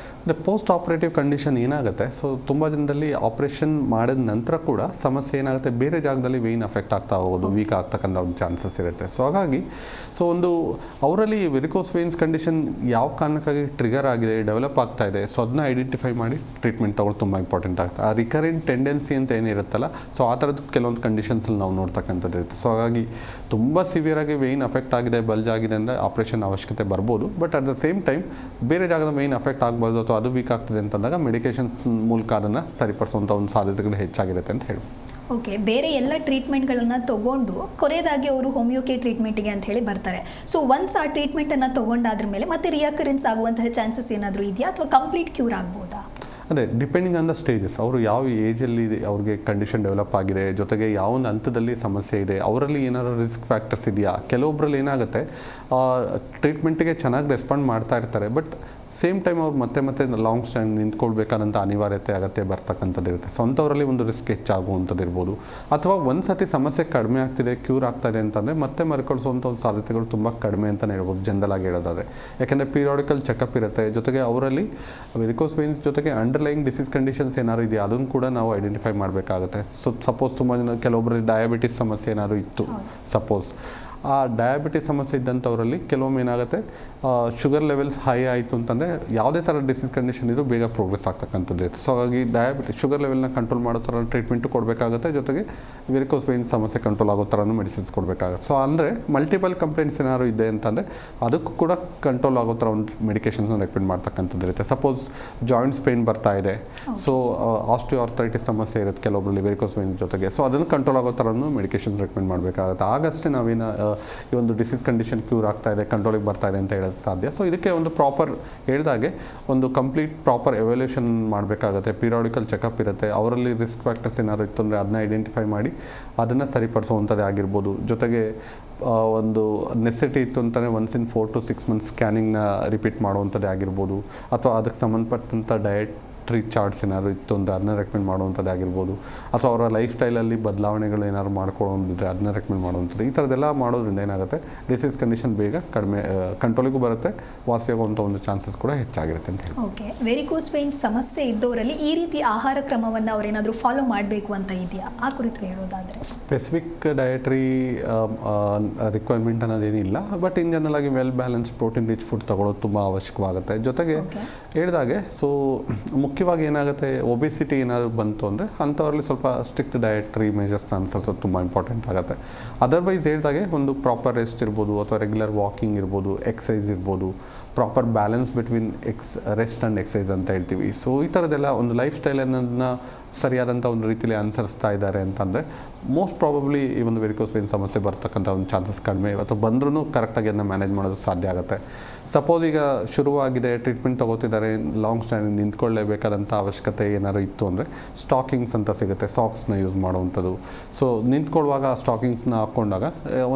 ಪೋಸ್ಟ್ ಆಪರೇಟಿವ್ ಕಂಡೀಷನ್ ಏನಾಗುತ್ತೆ, ಸೊ ತುಂಬ ಜನರಲ್ಲಿ ಆಪ್ರೇಷನ್ ಮಾಡಿದ ನಂತರ ಕೂಡ ಸಮಸ್ಯೆ ಏನಾಗುತ್ತೆ, ಬೇರೆ ಜಾಗದಲ್ಲಿ ವೇನ್ ಅಫೆಕ್ಟ್ ಆಗ್ತಾ ಹೋಗೋದು, ವೀಕ್ ಆಗ್ತಕ್ಕಂಥ ಒಂದು ಚಾನ್ಸಸ್ ಇರುತ್ತೆ. ಸೊ ಹಾಗಾಗಿ ಒಂದು ಅವರಲ್ಲಿ ವೆರಿಕೋಸ್ ವೇನ್ಸ್ ಕಂಡೀಷನ್ ಯಾವ ಕಾರಣಕ್ಕಾಗಿ ಟ್ರಿಗರ್ ಆಗಿದೆ, ಡೆವಲಪ್ ಆಗ್ತಾ ಇದೆ, ಸೊ ಅದನ್ನ ಐಡೆಂಟಿಫೈ ಮಾಡಿ ಟ್ರೀಟ್ಮೆಂಟ್ ತಗೊಳ್ಳೋದು ತುಂಬ ಇಂಪಾರ್ಟೆಂಟ್ ಆಗುತ್ತೆ. ಆ ರಿಕರೆಂಟ್ ಟೆಂಡೆನ್ಸಿ ಅಂತ ಏನಿರುತ್ತಲ್ಲ, ಸೊ ಆ ಥರದ್ದು ಕೆಲವೊಂದು ಕಂಡೀಷನ್ಸಲ್ಲಿ ನಾವು ನೋಡ್ತಕ್ಕಂಥದ್ದು ಇರುತ್ತೆ. ಸೊ ಹಾಗಾಗಿ ತುಂಬ ಸಿವಿಯರಾಗಿ ವೇನ್ ಅಫೆಕ್ಟ್ ಆಗಿದೆ, ಬಲ್ಜ್ ಆಗಿದೆ ಅಂದರೆ ಆಪ್ರೇಷನ್ ಅವಶ್ಯಕತೆ ಬರ್ಬೋದು. But at the same time ಬೇರೆ ಜಾಗದ ವೇನ್ ಅಫೆಕ್ಟ್ ಆಗಬಾರ್ದು ಅಥವಾ ಅದು ವೀಕ್ ಆಗ್ತದೆ ಅಂತಂದಾಗ ಮೆಡಿಕೇಷನ್ಸ್ ಮೂಲಕ ಅದನ್ನು ಸರಿಪಡಿಸುವಂಥ ಒಂದು ಸಾಧ್ಯತೆಗಳು ಹೆಚ್ಚಾಗಿರುತ್ತೆ ಅಂತ ಹೇಳಿ. ಓಕೆ, ಬೇರೆ ಎಲ್ಲ ಟ್ರೀಟ್ಮೆಂಟ್ಗಳನ್ನು ತೊಗೊಂಡು ಕೊನೆಯದಾಗಿ ಅವರು ಹೋಮಿಯೋ ಕೇರ್ ಟ್ರೀಟ್ಮೆಂಟಿಗೆ ಅಂತ ಹೇಳಿ ಬರ್ತಾರೆ. ಸೊ ಒನ್ಸ್ ಆ ಟ್ರೀಟ್ಮೆಂಟನ್ನು ತೊಗೊಂಡಾದ್ರ ಮೇಲೆ ಮತ್ತೆ ರಿಯಕರೆನ್ಸ್ ಆಗುವಂತಹ ಚಾನ್ಸಸ್ ಏನಾದರೂ ಇದೆಯಾ ಅಥವಾ ಕಂಪ್ಲೀಟ್ ಕ್ಯೂರ್ ಆಗ್ಬೋದಾ? ಅದೇ ಡಿಪೆಂಡಿಂಗ್ ಆನ್ ದ ಸ್ಟೇಜಸ್, ಅವರು ಯಾವ ಏಜಲ್ಲಿ ಅವ್ರಿಗೆ ಕಂಡೀಷನ್ ಡೆವಲಪ್ ಆಗಿದೆ, ಜೊತೆಗೆ ಯಾವ ಒಂದು ಹಂತದಲ್ಲಿ ಸಮಸ್ಯೆ ಇದೆ, ಅವರಲ್ಲಿ ಏನಾದರೂ ರಿಸ್ಕ್ ಫ್ಯಾಕ್ಟರ್ಸ್ ಇದೆಯಾ. ಕೆಲವೊಬ್ಬರಲ್ಲಿ ಏನಾಗುತ್ತೆ ಟ್ರೀಟ್ಮೆಂಟಿಗೆ ಚೆನ್ನಾಗಿ ರೆಸ್ಪಾಂಡ್ ಮಾಡ್ತಾ ಇರ್ತಾರೆ, ಬಟ್ ಸೇಮ್ ಟೈಮ್ ಅವ್ರು ಮತ್ತೆ ಲಾಂಗ್ ಸ್ಟ್ಯಾಂಡ್ ನಿಂತ್ಕೊಳ್ಬೇಕಾದಂಥ ಅನಿವಾರ್ಯತೆ ಅಗತ್ಯ ಬರ್ತಕ್ಕಂಥದ್ದು ಇರುತ್ತೆ. ಸೊ ಅಂಥವರಲ್ಲಿ ಒಂದು ರಿಸ್ಕ್ ಹೆಚ್ಚಾಗುವಂಥದ್ದು ಇರ್ಬೋದು. ಅಥವಾ ಒಂದು ಸತಿ ಸಮಸ್ಯೆ ಕಡಿಮೆ ಆಗ್ತಿದೆ, ಕ್ಯೂರ್ ಆಗ್ತಾಯಿದೆ ಅಂತಂದರೆ ಮತ್ತೆ ಮರುಕಳಿಸುವಂಥ ಒಂದು ಸಾಧ್ಯತೆಗಳು ತುಂಬ ಕಡಿಮೆ ಅಂತಲೇ ಹೇಳ್ಬೋದು ಜನರಲ್ ಆಗಿ ಹೇಳೋದಾದರೆ. ಯಾಕೆಂದರೆ ಪೀರಿಯಾಡಿಕಲ್ ಚೆಕಪ್ ಇರುತ್ತೆ, ಜೊತೆಗೆ ಅವರಲ್ಲಿ ವೆರಿಕೋಸ್ ವೇನ್ಸ್ ಜೊತೆಗೆ ಅಂಡರ್ಲೈಯಿಂಗ್ ಡಿಸೀಸ್ ಕಂಡೀಷನ್ಸ್ ಏನಾದ್ರು ಇದೆಯಾ ಅದನ್ನು ಕೂಡ ನಾವು ಐಡೆಂಟಿಫೈ ಮಾಡಬೇಕಾಗುತ್ತೆ. ಸೊ ಸಪೋಸ್ ತುಂಬ ಜನ ಕೆಲವೊಬ್ಬರಲ್ಲಿ ಡಯಾಬಿಟಿಸ್ ಸಮಸ್ಯೆ ಏನಾದ್ರು ಇತ್ತು, ಸಪೋಸ್ ಆ ಡಯಾಬಿಟಿಸ್ ಸಮಸ್ಯೆ ಇದ್ದಂಥವರಲ್ಲಿ ಕೆಲವೊಮ್ಮೆ ಏನಾಗುತ್ತೆ, ಶುಗರ್ ಲೆವೆಲ್ಸ್ ಹೈ ಆಯಿತು ಅಂತಂದರೆ ಯಾವುದೇ ಥರ ಡಿಸೀಸ್ ಕಂಡೀಷನ್ ಇದ್ರೂ ಬೇಗ ಪ್ರೋಗ್ರೆಸ್ ಆಗ್ತಕ್ಕಂಥದ್ದು ಇರುತ್ತೆ. ಸೊ ಹಾಗಾಗಿ ಶುಗರ್ ಲೆವೆಲ್ನ ಕಂಟ್ರೋಲ್ ಮಾಡೋ ಥರ ಟ್ರೀಟ್ಮೆಂಟು ಕೊಡಬೇಕಾಗುತ್ತೆ, ಜೊತೆಗೆ ವೆರಿಕೋಸ್ ವೇನ್ಸ್ ಸಮಸ್ಯೆ ಕಂಟ್ರೋಲ್ ಆಗೋ ಥರನೂ ಮೆಡಿಸಿನ್ಸ್ ಕೊಡಬೇಕಾಗುತ್ತೆ. ಸೊ ಅಂದರೆ ಮಲ್ಟಿಪಲ್ ಕಂಪ್ಲೇಂಟ್ಸ್ ಏನಾದ್ರು ಇದೆ ಅಂತಂದರೆ ಅದಕ್ಕೂ ಕೂಡ ಕಂಟ್ರೋಲ್ ಆಗೋ ಥರ ಒಂದು ಮೆಡಿಕೇಷನ್ಸ್ನ ರೆಕಮೆಂಡ್ ಮಾಡ್ತಕ್ಕಂಥದ್ದು ಇರುತ್ತೆ. ಸಪೋಸ್ ಜಾಯಿಂಟ್ಸ್ ಪೇನ್ ಬರ್ತಾ ಇದೆ, ಸೊ ಆಸ್ಟಿಯೋಆರ್ಥರೈಟಿಸ್ ಸಮಸ್ಯೆ ಇರುತ್ತೆ ಕೆಲವೊಬ್ಬರಲ್ಲಿ ವೆರಿಕೋಸ್ ವೇನ್ಸ್ ಜೊತೆಗೆ, ಸೊ ಅದನ್ನು ಕಂಟ್ರೋಲ್ ಆಗೋ ಥರನೂ ಮೆಡಿಕೇಷನ್ಸ್ ರೆಕಮೆಂಡ್ ಮಾಡಬೇಕಾಗುತ್ತೆ. ಆಗಷ್ಟೇ ನಾವೇನು ಈ ಒಂದು ಡಿಸೀಸ್ ಕಂಡೀಷನ್ ಕ್ಯೂರ್ ಆಗ್ತಾ ಇದೆ, ಕಂಟ್ರೋಲಿಗೆ ಬರ್ತಾ ಇದೆ ಅಂತ ಹೇಳೋದು ಸಾಧ್ಯ. ಸೊ ಇದಕ್ಕೆ ಒಂದು ಪ್ರಾಪರ್ ಹೇಳಿದಾಗೆ ಒಂದು ಕಂಪ್ಲೀಟ್ ಪ್ರಾಪರ್ ಎವ್ಯಾಲ್ಯೂಷನ್ ಮಾಡಬೇಕಾಗುತ್ತೆ. ಪೀರಿಯಾಡಿಕಲ್ ಚೆಕಪ್ ಇರುತ್ತೆ, ಅವರಲ್ಲಿ ರಿಸ್ಕ್ ಫ್ಯಾಕ್ಟರ್ಸ್ ಏನಾದ್ರು ಇತ್ತು ಅಂದರೆ ಅದನ್ನ ಐಡೆಂಟಿಫೈ ಮಾಡಿ ಅದನ್ನು ಸರಿಪಡಿಸುವಂಥದ್ದೇ ಆಗಿರ್ಬೋದು. ಜೊತೆಗೆ ಒಂದು ನೆಸೆಸಿಟಿ ಇತ್ತು ಅಂತಲೇ ಒನ್ಸ್ ಇನ್ 4 to 6 months ಸ್ಕ್ಯಾನಿಂಗ್ನ ರಿಪೀಟ್ ಮಾಡುವಂಥದ್ದೇ ಆಗಿರ್ಬೋದು. ಅಥವಾ ಅದಕ್ಕೆ ಸಂಬಂಧಪಟ್ಟಂಥ ಡಯಟ್ರಿ ಚಾರ್ಟ್ಸ್ ಏನಾದ್ರು ಇತ್ತು ಅಂದರೆ ಅದನ್ನ ರೆಕಮೆಂಡ್ ಮಾಡುವಂಥದ್ದು ಆಗಿರ್ಬೋದು. ಅಥವಾ ಅವರ ಲೈಫ್ ಸ್ಟೈಲಲ್ಲಿ ಬದಲಾವಣೆಗಳು ಏನಾದ್ರು ಮಾಡ್ಕೊಳ್ಳೋದಿದ್ರೆ ಅದನ್ನ ರೆಕಮೆಂಡ್ ಮಾಡುವಂಥದ್ದು. ಈ ಥರದ್ದೆಲ್ಲ ಮಾಡೋದ್ರಿಂದ ಏನಾಗುತ್ತೆ, ಡಿಸೀಸ್ ಕಂಡೀಷನ್ ಬೇಗ ಕಡಿಮೆ ಕಂಟ್ರೋಲಿಗೂ ಬರುತ್ತೆ, ವಾಸಿಯಾಗುವಂಥ ಒಂದು ಚಾನ್ಸಸ್ ಕೂಡ ಹೆಚ್ಚಾಗಿರುತ್ತೆ ಅಂತ ಹೇಳಿ. ಓಕೆ, ವೆರಿಕೋಸ್ ವೇನ್ಸ್ ಸಮಸ್ಯೆ ಇದ್ದವರಲ್ಲಿ ಈ ರೀತಿ ಆಹಾರ ಕ್ರಮವನ್ನು ಅವರೇನಾದರೂ ಫಾಲೋ ಮಾಡಬೇಕು ಅಂತ ಇದೆಯಾ, ಆ ಕುರಿತು ಹೇಳೋದಾದರೆ? ಸ್ಪೆಸಿಫಿಕ್ ಡಯಟ್ರಿ ರಿಕ್ವೈರ್ಮೆಂಟ್ ಅನ್ನೋದೇನಿಲ್ಲ, ಬಟ್ ಇನ್ ಜನರಲ್ ಆಗಿ well balance protein rich food ತಗೊಳ್ಳೋದು ತುಂಬ ಅವಶ್ಯಕವಾಗುತ್ತೆ. ಜೊತೆಗೆ ಹೇಳಿದಾಗೆ ಸೊ ಮುಖ್ಯವಾಗಿ ಏನಾಗುತ್ತೆ, ಒಬೆಸಿಟಿ ಏನಾದ್ರು ಬಂತು ಅಂದರೆ ಅಂಥವ್ರಲ್ಲಿ ಸ್ವಲ್ಪ ಸ್ಟ್ರಿಕ್ಟ್ ಡಯಟ್ರಿ ಮೆಜರ್ಸ್ನ ಅನುಸರಿಸೋದು ತುಂಬ ಇಂಪಾರ್ಟೆಂಟ್ ಆಗುತ್ತೆ. ಅದರ್ವೈಸ್ ಹೇಳಿದಾಗೆ ಒಂದು ಪ್ರಾಪರ್ ರೆಸ್ಟ್ ಇರ್ಬೋದು, ಅಥವಾ ರೆಗ್ಯುಲರ್ ವಾಕಿಂಗ್ ಇರ್ಬೋದು, ಎಕ್ಸಸೈಸ್ ಇರ್ಬೋದು, proper balance between rest and exercise ಅಂತ ಹೇಳ್ತೀವಿ. ಸೊ ಈ ಥರದ್ದೆಲ್ಲ ಒಂದು ಲೈಫ್ ಸ್ಟೈಲ್ ಅನ್ನೋದನ್ನ ಸರಿಯಾದಂಥ ಒಂದು ರೀತಿಯಲ್ಲಿ ಅನುಸರಿಸ್ತಾ ಇದ್ದಾರೆ ಅಂತಂದರೆ ಮೋಸ್ಟ್ ಪ್ರಾಬಬ್ಲಿ ಈ ಒಂದು ವೆರಿಕೋಸ್ ವೇನ್ ಸಮಸ್ಯೆ ಬರ್ತಕ್ಕಂಥ ಒಂದು ಚಾನ್ಸಸ್ ಕಡಿಮೆ, ಅಥವಾ ಬಂದ್ರೂ ಕರೆಕ್ಟಾಗಿ ಅದನ್ನ ಮ್ಯಾನೇಜ್ ಮಾಡೋದು ಸಾಧ್ಯ ಆಗುತ್ತೆ. ಸಪೋಸ್ ಈಗ ಶುರುವಾಗಿದೆ, ಟ್ರೀಟ್ಮೆಂಟ್ ತೊಗೋತಿದ್ದಾರೆ, ಲಾಂಗ್ ಸ್ಟ್ಯಾಂಡಿಂಗ್ ನಿಂತ್ಕೊಳ್ಳೇಬೇಕಾದಂಥ ಅವಶ್ಯಕತೆ ಏನಾದ್ರು ಇತ್ತು ಅಂದರೆ ಸ್ಟಾಕಿಂಗ್ಸ್ ಅಂತ ಸಿಗುತ್ತೆ, ಸಾಕ್ಸ್ನ ಯೂಸ್ ಮಾಡುವಂಥದ್ದು. ಸೊ ನಿಂತ್ಕೊಳ್ಳುವಾಗ ಆ ಸ್ಟಾಕಿಂಗ್ಸ್ನ ಹಾಕ್ಕೊಂಡಾಗ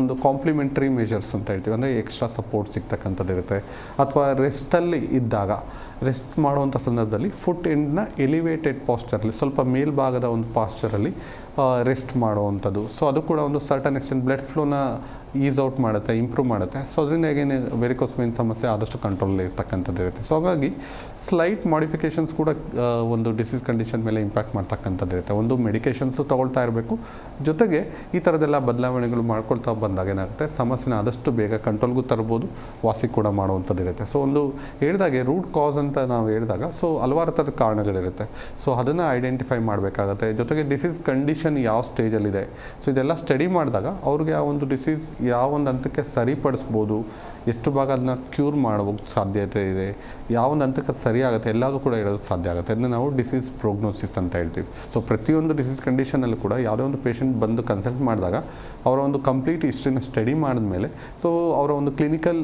ಒಂದು ಕಾಂಪ್ಲಿಮೆಂಟ್ರಿ ಮೆಷರ್ಸ್ ಅಂತ ಹೇಳ್ತೀವಿ, ಅಂದರೆ ಎಕ್ಸ್ಟ್ರಾ ಸಪೋರ್ಟ್ ಸಿಗ್ತಕ್ಕಂಥದ್ದು ಇರುತ್ತೆ. ಅಥವಾ ರೆಸ್ಟಲ್ಲಿ ಇದ್ದಾಗ ರೆಸ್ಟ್ ಮಾಡುವಂಥ ಸಂದರ್ಭದಲ್ಲಿ ಫುಟ್ ಎಂಡ್ನ ಎಲಿವೇಟೆಡ್ ಪಾಸ್ಚರಲ್ಲಿ ಸ್ವಲ್ಪ ಮೇಲ್ಭಾಗದ ಒಂದು ಪಾಸ್ಚರಲ್ಲಿ ರೆಸ್ಟ್ ಮಾಡುವಂಥದ್ದು. ಸೊ ಅದು ಕೂಡ ಒಂದು ಸರ್ಟನ್ ಎಕ್ಸ್ಟೆಂಟ್ ಬ್ಲಡ್ ಫ್ಲೋನ ಈಸ್ ಔಟ್ ಮಾಡುತ್ತೆ, ಇಂಪ್ರೂವ್ ಮಾಡುತ್ತೆ. ಸೊ ಅದರಿಂದ ಹೇಗೇನೆ ವೆರಿಕೋಸ್ ವೇನ್ ಸಮಸ್ಯೆ ಆದಷ್ಟು ಕಂಟ್ರೋಲ್ ಇರ್ತಕ್ಕಂಥದ್ದು ಇರುತ್ತೆ. ಸೊ ಹಾಗಾಗಿ ಸ್ಲೈಟ್ ಮಾಡಿಫಿಕೇಷನ್ಸ್ ಕೂಡ ಒಂದು ಡಿಸೀಸ್ ಕಂಡೀಷನ್ ಮೇಲೆ ಇಂಪ್ಯಾಕ್ಟ್ ಮಾಡ್ತಕ್ಕಂಥದ್ದು ಇರುತ್ತೆ. ಒಂದು ಮೆಡಿಕೇಷನ್ಸು ತೊಗೊಳ್ತಾ ಇರಬೇಕು, ಜೊತೆಗೆ ಈ ಥರದ್ದೆಲ್ಲ ಬದಲಾವಣೆಗಳು ಮಾಡ್ಕೊಳ್ತಾ ಬಂದಾಗ ಏನಾಗುತ್ತೆ, ಸಮಸ್ಯೆನ ಆದಷ್ಟು ಬೇಗ ಕಂಟ್ರೋಲ್ಗೂ ತರ್ಬೋದು, ವಾಸಿ ಕೂಡ ಮಾಡುವಂಥದ್ದು ಇರುತ್ತೆ. ಸೊ ಒಂದು ಹೇಳಿದಾಗೆ ರೂಟ್ ಕಾಸ್ ಅಂತ ನಾವು ಹೇಳಿದಾಗ ಸೊ ಹಲವಾರು ಥರದ ಕಾರಣಗಳಿರುತ್ತೆ. ಸೊ ಅದನ್ನು ಐಡೆಂಟಿಫೈ ಮಾಡಬೇಕಾಗತ್ತೆ. ಜೊತೆಗೆ ಡಿಸೀಸ್ ಕಂಡೀಷನ್ ಯಾವ ಸ್ಟೇಜಲ್ಲಿದೆ, ಸೊ ಇದೆಲ್ಲ ಸ್ಟಡಿ ಮಾಡಿದಾಗ ಅವ್ರಿಗೆ ಆ ಒಂದು ಡಿಸೀಸ್ ಯಾವ ಒಂದು ಹಂತಕ್ಕೆ ಸರಿಪಡಿಸ್ಬೋದು, ಎಷ್ಟು ಭಾಗ ಅದನ್ನ ಕ್ಯೂರ್ ಮಾಡೋಕ್ಕೆ ಸಾಧ್ಯತೆ ಇದೆ, ಯಾವ ಒಂದು ಹಂತಕ್ಕೆ ಸರಿ ಆಗುತ್ತೆ, ಎಲ್ಲದೂ ಕೂಡ ಹೇಳೋದಕ್ಕೆ ಸಾಧ್ಯ ಆಗುತ್ತೆ. ಅದನ್ನ ನಾವು ಡಿಸೀಸ್ ಪ್ರೋಗ್ನೋಸಿಸ್ ಅಂತ ಹೇಳ್ತೀವಿ. ಸೊ ಪ್ರತಿಯೊಂದು ಡಿಸೀಸ್ ಕಂಡೀಷನಲ್ಲೂ ಕೂಡ ಯಾವುದೇ ಒಂದು ಪೇಷಂಟ್ ಬಂದು ಕನ್ಸಲ್ಟ್ ಮಾಡಿದಾಗ ಅವರ ಒಂದು ಕಂಪ್ಲೀಟ್ ಹಿಸ್ಟ್ರಿನ ಸ್ಟಡಿ ಮಾಡಿದ್ಮೇಲೆ, ಸೊ ಅವರ ಒಂದು ಕ್ಲಿನಿಕಲ್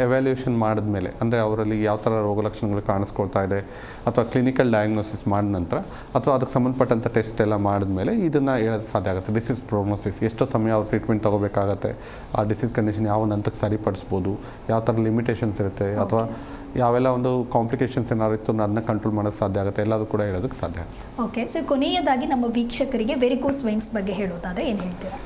ಎವ್ಯಾಲ್ಯೂಯೇಷನ್ ಮಾಡಿದ್ಮೇಲೆ, ಅಂದರೆ ಅವರಲ್ಲಿ ಯಾವ ಥರ ರೋಗ ಲಕ್ಷಣಗಳು ಕಾಣಿಸ್ಕೊಳ್ತಾ ಇದೆ, ಅಥವಾ ಕ್ಲಿನಿಕಲ್ ಡಯಾಗ್ನೋಸಿಸ್ ಮಾಡಿದ ನಂತರ, ಅಥವಾ ಅದಕ್ಕೆ ಸಂಬಂಧಪಟ್ಟಂಥ ಟೆಸ್ಟ್ ಎಲ್ಲ ಮಾಡಿದ್ಮೇಲೆ ಇದನ್ನು ಹೇಳೋಕ್ಕೆ ಸಾಧ್ಯ ಆಗುತ್ತೆ. ಡಿಸೀಸ್ ಪ್ರೋಗ್ನೋಸಿಸ್, ಎಷ್ಟು ಸಮಯ ಅವ್ರು ಟ್ರೀಟ್ಮೆಂಟ್ ತೊಗೋಬೇಕಾಗತ್ತೆ, ಆ ಡಿಸೀಸ್ ಕಂಡೀಷನ್ ಯಾವ ಒಂದು ಹಂತಕ್ಕೆ ಸರಿಪಡಿಸ್ಬೋದು, ಯಾವ ಥರ ಲಿಮಿಟೇಷನ್ಸ್ ಇರುತ್ತೆ, ಅಥವಾ ಯಾವೆಲ್ಲ ಒಂದು ಕಾಂಪ್ಲಿಕೇಶನ್ಸ್ ಏನಾದ್ರು ಇತ್ತು ಅದನ್ನ ಕಂಟ್ರೋಲ್ ಮಾಡೋಕ್ಕೆ ಸಾಧ್ಯ ಆಗುತ್ತೆ, ಎಲ್ಲದೂ ಕೂಡ ಹೇಳೋದಕ್ಕೆ ಸಾಧ್ಯ ಆಗುತ್ತೆ. ಓಕೆ ಸರ್, ಕೊನೆಯದಾಗಿ ನಮ್ಮ ವೀಕ್ಷಕರಿಗೆ ವೆರಿಕೋಸ್ ವೈನ್ಸ್ ಬಗ್ಗೆ ಹೇಳೋದಾದರೆ ಏನು ಹೇಳ್ತೀರಾ?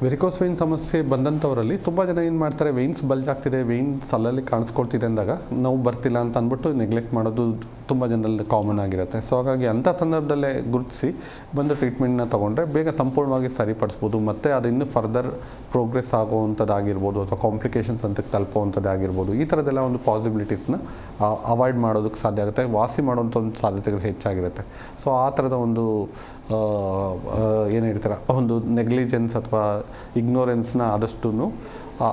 ವೆರಿಕೋಸ್ ವೇನ್ ಸಮಸ್ಯೆ ಬಂದಂಥವರಲ್ಲಿ ತುಂಬ ಜನ ಏನು ಮಾಡ್ತಾರೆ, ವೆಯ್ನ್ಸ್ ಬಲ್ಜ್ ಆಗ್ತಿದೆ, ವೆಯ್ನ್ಸ್ ಅಲ್ಲಲ್ಲಿ ಕಾಣಿಸ್ಕೊಳ್ತಿದೆ ಅಂದಾಗ ನೋವು ಬರ್ತಿಲ್ಲ ಅಂತ ಅಂದ್ಬಿಟ್ಟು ನೆಗ್ಲೆಕ್ಟ್ ಮಾಡೋದು ತುಂಬ ಜನರಲ್ಲಿ ಕಾಮನ್ ಆಗಿರುತ್ತೆ. ಸೊ ಹಾಗಾಗಿ ಅಂಥ ಸಂದರ್ಭದಲ್ಲೇ ಗುರುತಿಸಿ ಬಂದು ಟ್ರೀಟ್ಮೆಂಟ್ನ ತೊಗೊಂಡ್ರೆ ಬೇಗ ಸಂಪೂರ್ಣವಾಗಿ ಸರಿಪಡಿಸ್ಬೋದು. ಮತ್ತು ಅದು ಇನ್ನೂ ಫರ್ದರ್ ಪ್ರೋಗ್ರೆಸ್ ಆಗುವಂಥದ್ದಾಗಿರ್ಬೋದು, ಅಥವಾ ಕಾಂಪ್ಲಿಕೇಶನ್ಸ್ ಅಂತ ತಲುಪುವಂಥದ್ದಾಗಿರ್ಬೋದು, ಈ ಥರದ್ದೆಲ್ಲ ಒಂದು ಪಾಸಿಬಿಲಿಟೀಸ್ನ ಅವಾಯ್ಡ್ ಮಾಡೋದಕ್ಕೆ ಸಾಧ್ಯ ಆಗುತ್ತೆ, ವಾಸಿ ಮಾಡೋವಂಥ ಒಂದು ಸಾಧ್ಯತೆಗಳು ಹೆಚ್ಚಾಗಿರುತ್ತೆ. ಸೊ ಆ ಥರದ ಒಂದು ಏನು ಹೇಳ್ತಾರೆ, ಒಂದು ನೆಗ್ಲಿಜೆನ್ಸ್ ಅಥವಾ ಇಗ್ನೋರೆನ್ಸ್ನ ಆದಷ್ಟು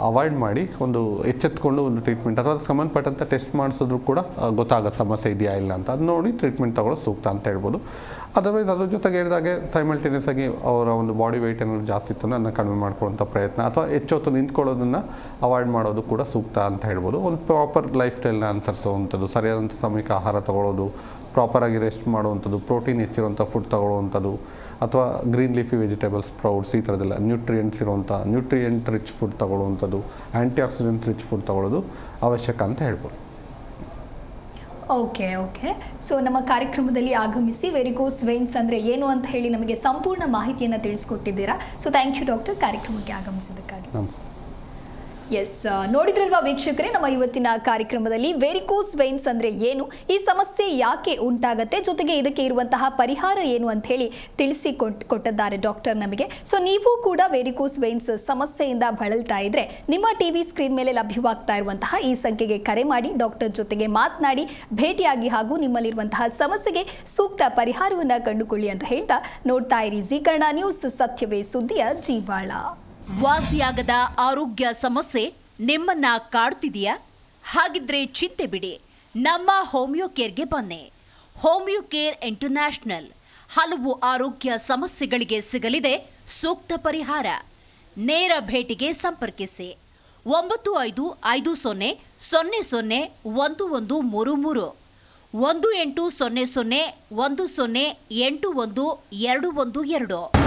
ಅವಾಯ್ಡ್ ಮಾಡಿ ಒಂದು ಎಚ್ಚೆತ್ಕೊಂಡು ಒಂದು ಟ್ರೀಟ್ಮೆಂಟ್ ಅಥವಾ ಅದಕ್ಕೆ ಸಂಬಂಧಪಟ್ಟಂಥ ಟೆಸ್ಟ್ ಮಾಡಿಸಿದ್ರು ಕೂಡ ಗೊತ್ತಾಗುತ್ತೆ ಸಮಸ್ಯೆ ಇದೆಯಾ ಇಲ್ಲ ಅಂತ, ಅದು ನೋಡಿ ಟ್ರೀಟ್ಮೆಂಟ್ ತಗೊಳ್ಳೋ ಸೂಕ್ತ ಅಂತ ಹೇಳ್ಬೋದು. ಅದರ್ವೈಸ್ ಅದ್ರ ಜೊತೆಗೆ ಹೇಳಿದಾಗೆ ಸೈಮಲ್ಟೇನಿಯಸ್ ಆಗಿ ಅವರ ಒಂದು ಬಾಡಿ ವೆಯ್ಟ್ ಏನಾದ್ರು ಜಾಸ್ತಿ ಇತ್ತು ಅದನ್ನು ಕಡಿಮೆ ಮಾಡ್ಕೊಳ್ಳೋಂಥ ಪ್ರಯತ್ನ, ಅಥವಾ ಹೆಚ್ಚೊತ್ತು ನಿಂತ್ಕೊಳ್ಳೋದನ್ನು ಅವಾಯ್ಡ್ ಮಾಡೋದು ಕೂಡ ಸೂಕ್ತ ಅಂತ ಹೇಳ್ಬೋದು. ಒಂದು ಪ್ರಾಪರ್ ಲೈಫ್ ಸ್ಟೈಲ್ನ ಅನುಸರಿಸುವಂಥದ್ದು, ಸರಿಯಾದಂಥ ಸಮಯಕ್ಕೆ ಆಹಾರ ತಗೊಳ್ಳೋದು, ಪ್ರಾಪರಾಗಿ ರೆಸ್ಟ್ ಮಾಡುವಂಥದ್ದು, ಪ್ರೋಟೀನ್ ಹೆಚ್ಚಿರುವಂಥ ಫುಡ್ ತಗೊಳ್ಳುವಂಥದ್ದು, ಅಥವಾ ಗ್ರೀನ್ ಲೀಫಿ ವೆಜಿಟೇಬಲ್ಸ್, ಸ್ಪ್ರೌಟ್ಸ್, ಈ ಥರದ್ದೆಲ್ಲ ನ್ಯೂಟ್ರಿಯೆಂಟ್ಸ್ ಇರುವಂಥ ನ್ಯೂಟ್ರಿಯೆಂಟ್ ರಿಚ್ ಫುಡ್ ತಗೊಳ್ಳುವಂಥದ್ದು, ಆ್ಯಂಟಿ ಆಕ್ಸಿಡೆಂಟ್ ರಿಚ್ ಫುಡ್ ತಗೊಳ್ಳೋದು ಅವಶ್ಯಕ ಅಂತ ಹೇಳ್ಬೋದು. ಓಕೆ. ಸೊ ನಮ್ಮ ಕಾರ್ಯಕ್ರಮದಲ್ಲಿ ಆಗಮಿಸಿ ವೆರಿಕೋಸ್ ವೇನ್ಸ್ ಅಂದರೆ ಏನು ಅಂತ ಹೇಳಿ ನಮಗೆ ಸಂಪೂರ್ಣ ಮಾಹಿತಿಯನ್ನು ತಿಳಿಸ್ಕೊಟ್ಟಿದ್ದೀರಾ. ಸೊ ಥ್ಯಾಂಕ್ ಯು ಡಾಕ್ಟರ್, ಕಾರ್ಯಕ್ರಮಕ್ಕೆ ಆಗಮಿಸಿದ್ದಕ್ಕಾಗಿ. ನಮಸ್ತೆ. ಎಸ್, ನೋಡಿದ್ರಲ್ವಾ ವೀಕ್ಷಕರೇ, ನಮ್ಮ ಇವತ್ತಿನ ಕಾರ್ಯಕ್ರಮದಲ್ಲಿ ವೆರಿಕೋಸ್ ವೇನ್ಸ್ ಅಂದರೆ ಏನು, ಈ ಸಮಸ್ಯೆ ಯಾಕೆ ಉಂಟಾಗತ್ತೆ, ಜೊತೆಗೆ ಇದಕ್ಕೆ ಇರುವಂತಹ ಪರಿಹಾರ ಏನು ಅಂತ ಹೇಳಿ ಕೊಟ್ಟಿದ್ದಾರೆ ಡಾಕ್ಟರ್ ನಮಗೆ. ಸೊ ನೀವು ಕೂಡ ವೆರಿಕೋಸ್ ವೇನ್ಸ್ ಸಮಸ್ಯೆಯಿಂದ ಬಳಲ್ತಾ ಇದ್ರೆ ನಿಮ್ಮ ಟಿವಿ ಸ್ಕ್ರೀನ್ ಮೇಲೆ ಲಭ್ಯವಾಗ್ತಾ ಇರುವಂತಹ ಈ ಸಂಖ್ಯೆಗೆ ಕರೆ ಮಾಡಿ ಡಾಕ್ಟರ್ ಜೊತೆಗೆ ಮಾತನಾಡಿ ಭೇಟಿಯಾಗಿ ಹಾಗೂ ನಿಮ್ಮಲ್ಲಿರುವಂತಹ ಸಮಸ್ಯೆಗೆ ಸೂಕ್ತ ಪರಿಹಾರವನ್ನು ಕಂಡುಕೊಳ್ಳಿ ಅಂತ ಹೇಳ್ತಾ ನೋಡ್ತಾ ಇರಿ ಜೀ ಕನ್ನಡ ನ್ಯೂಸ್, ಸತ್ಯವೇ ಸುದ್ದಿಯ ಜೀವಾಳ. ವಾಸಿಯಾಗದ ಆರೋಗ್ಯ ಸಮಸ್ಯೆ ನಿಮ್ಮನ್ನ ಕಾಡ್ತಿದೆಯಾ? ಹಾಗಿದ್ರೆ ಚಿಂತೆ ಬಿಡಿ, ನಮ್ಮ ಹೋಮಿಯೋ ಕೇರ್ಗೆ ಬನ್ನಿ. ಹೋಮಿಯೋ ಕೇರ್ ಇಂಟರ್ನ್ಯಾಷನಲ್ ಹಲವು ಆರೋಗ್ಯ ಸಮಸ್ಯೆಗಳಿಗೆ ಸಿಗಲಿದೆ ಸೂಕ್ತ ಪರಿಹಾರ. ನೇರ ಭೇಟಿಗೆ ಸಂಪರ್ಕಿಸಿ 9550 00 1133 1800 10 81 212.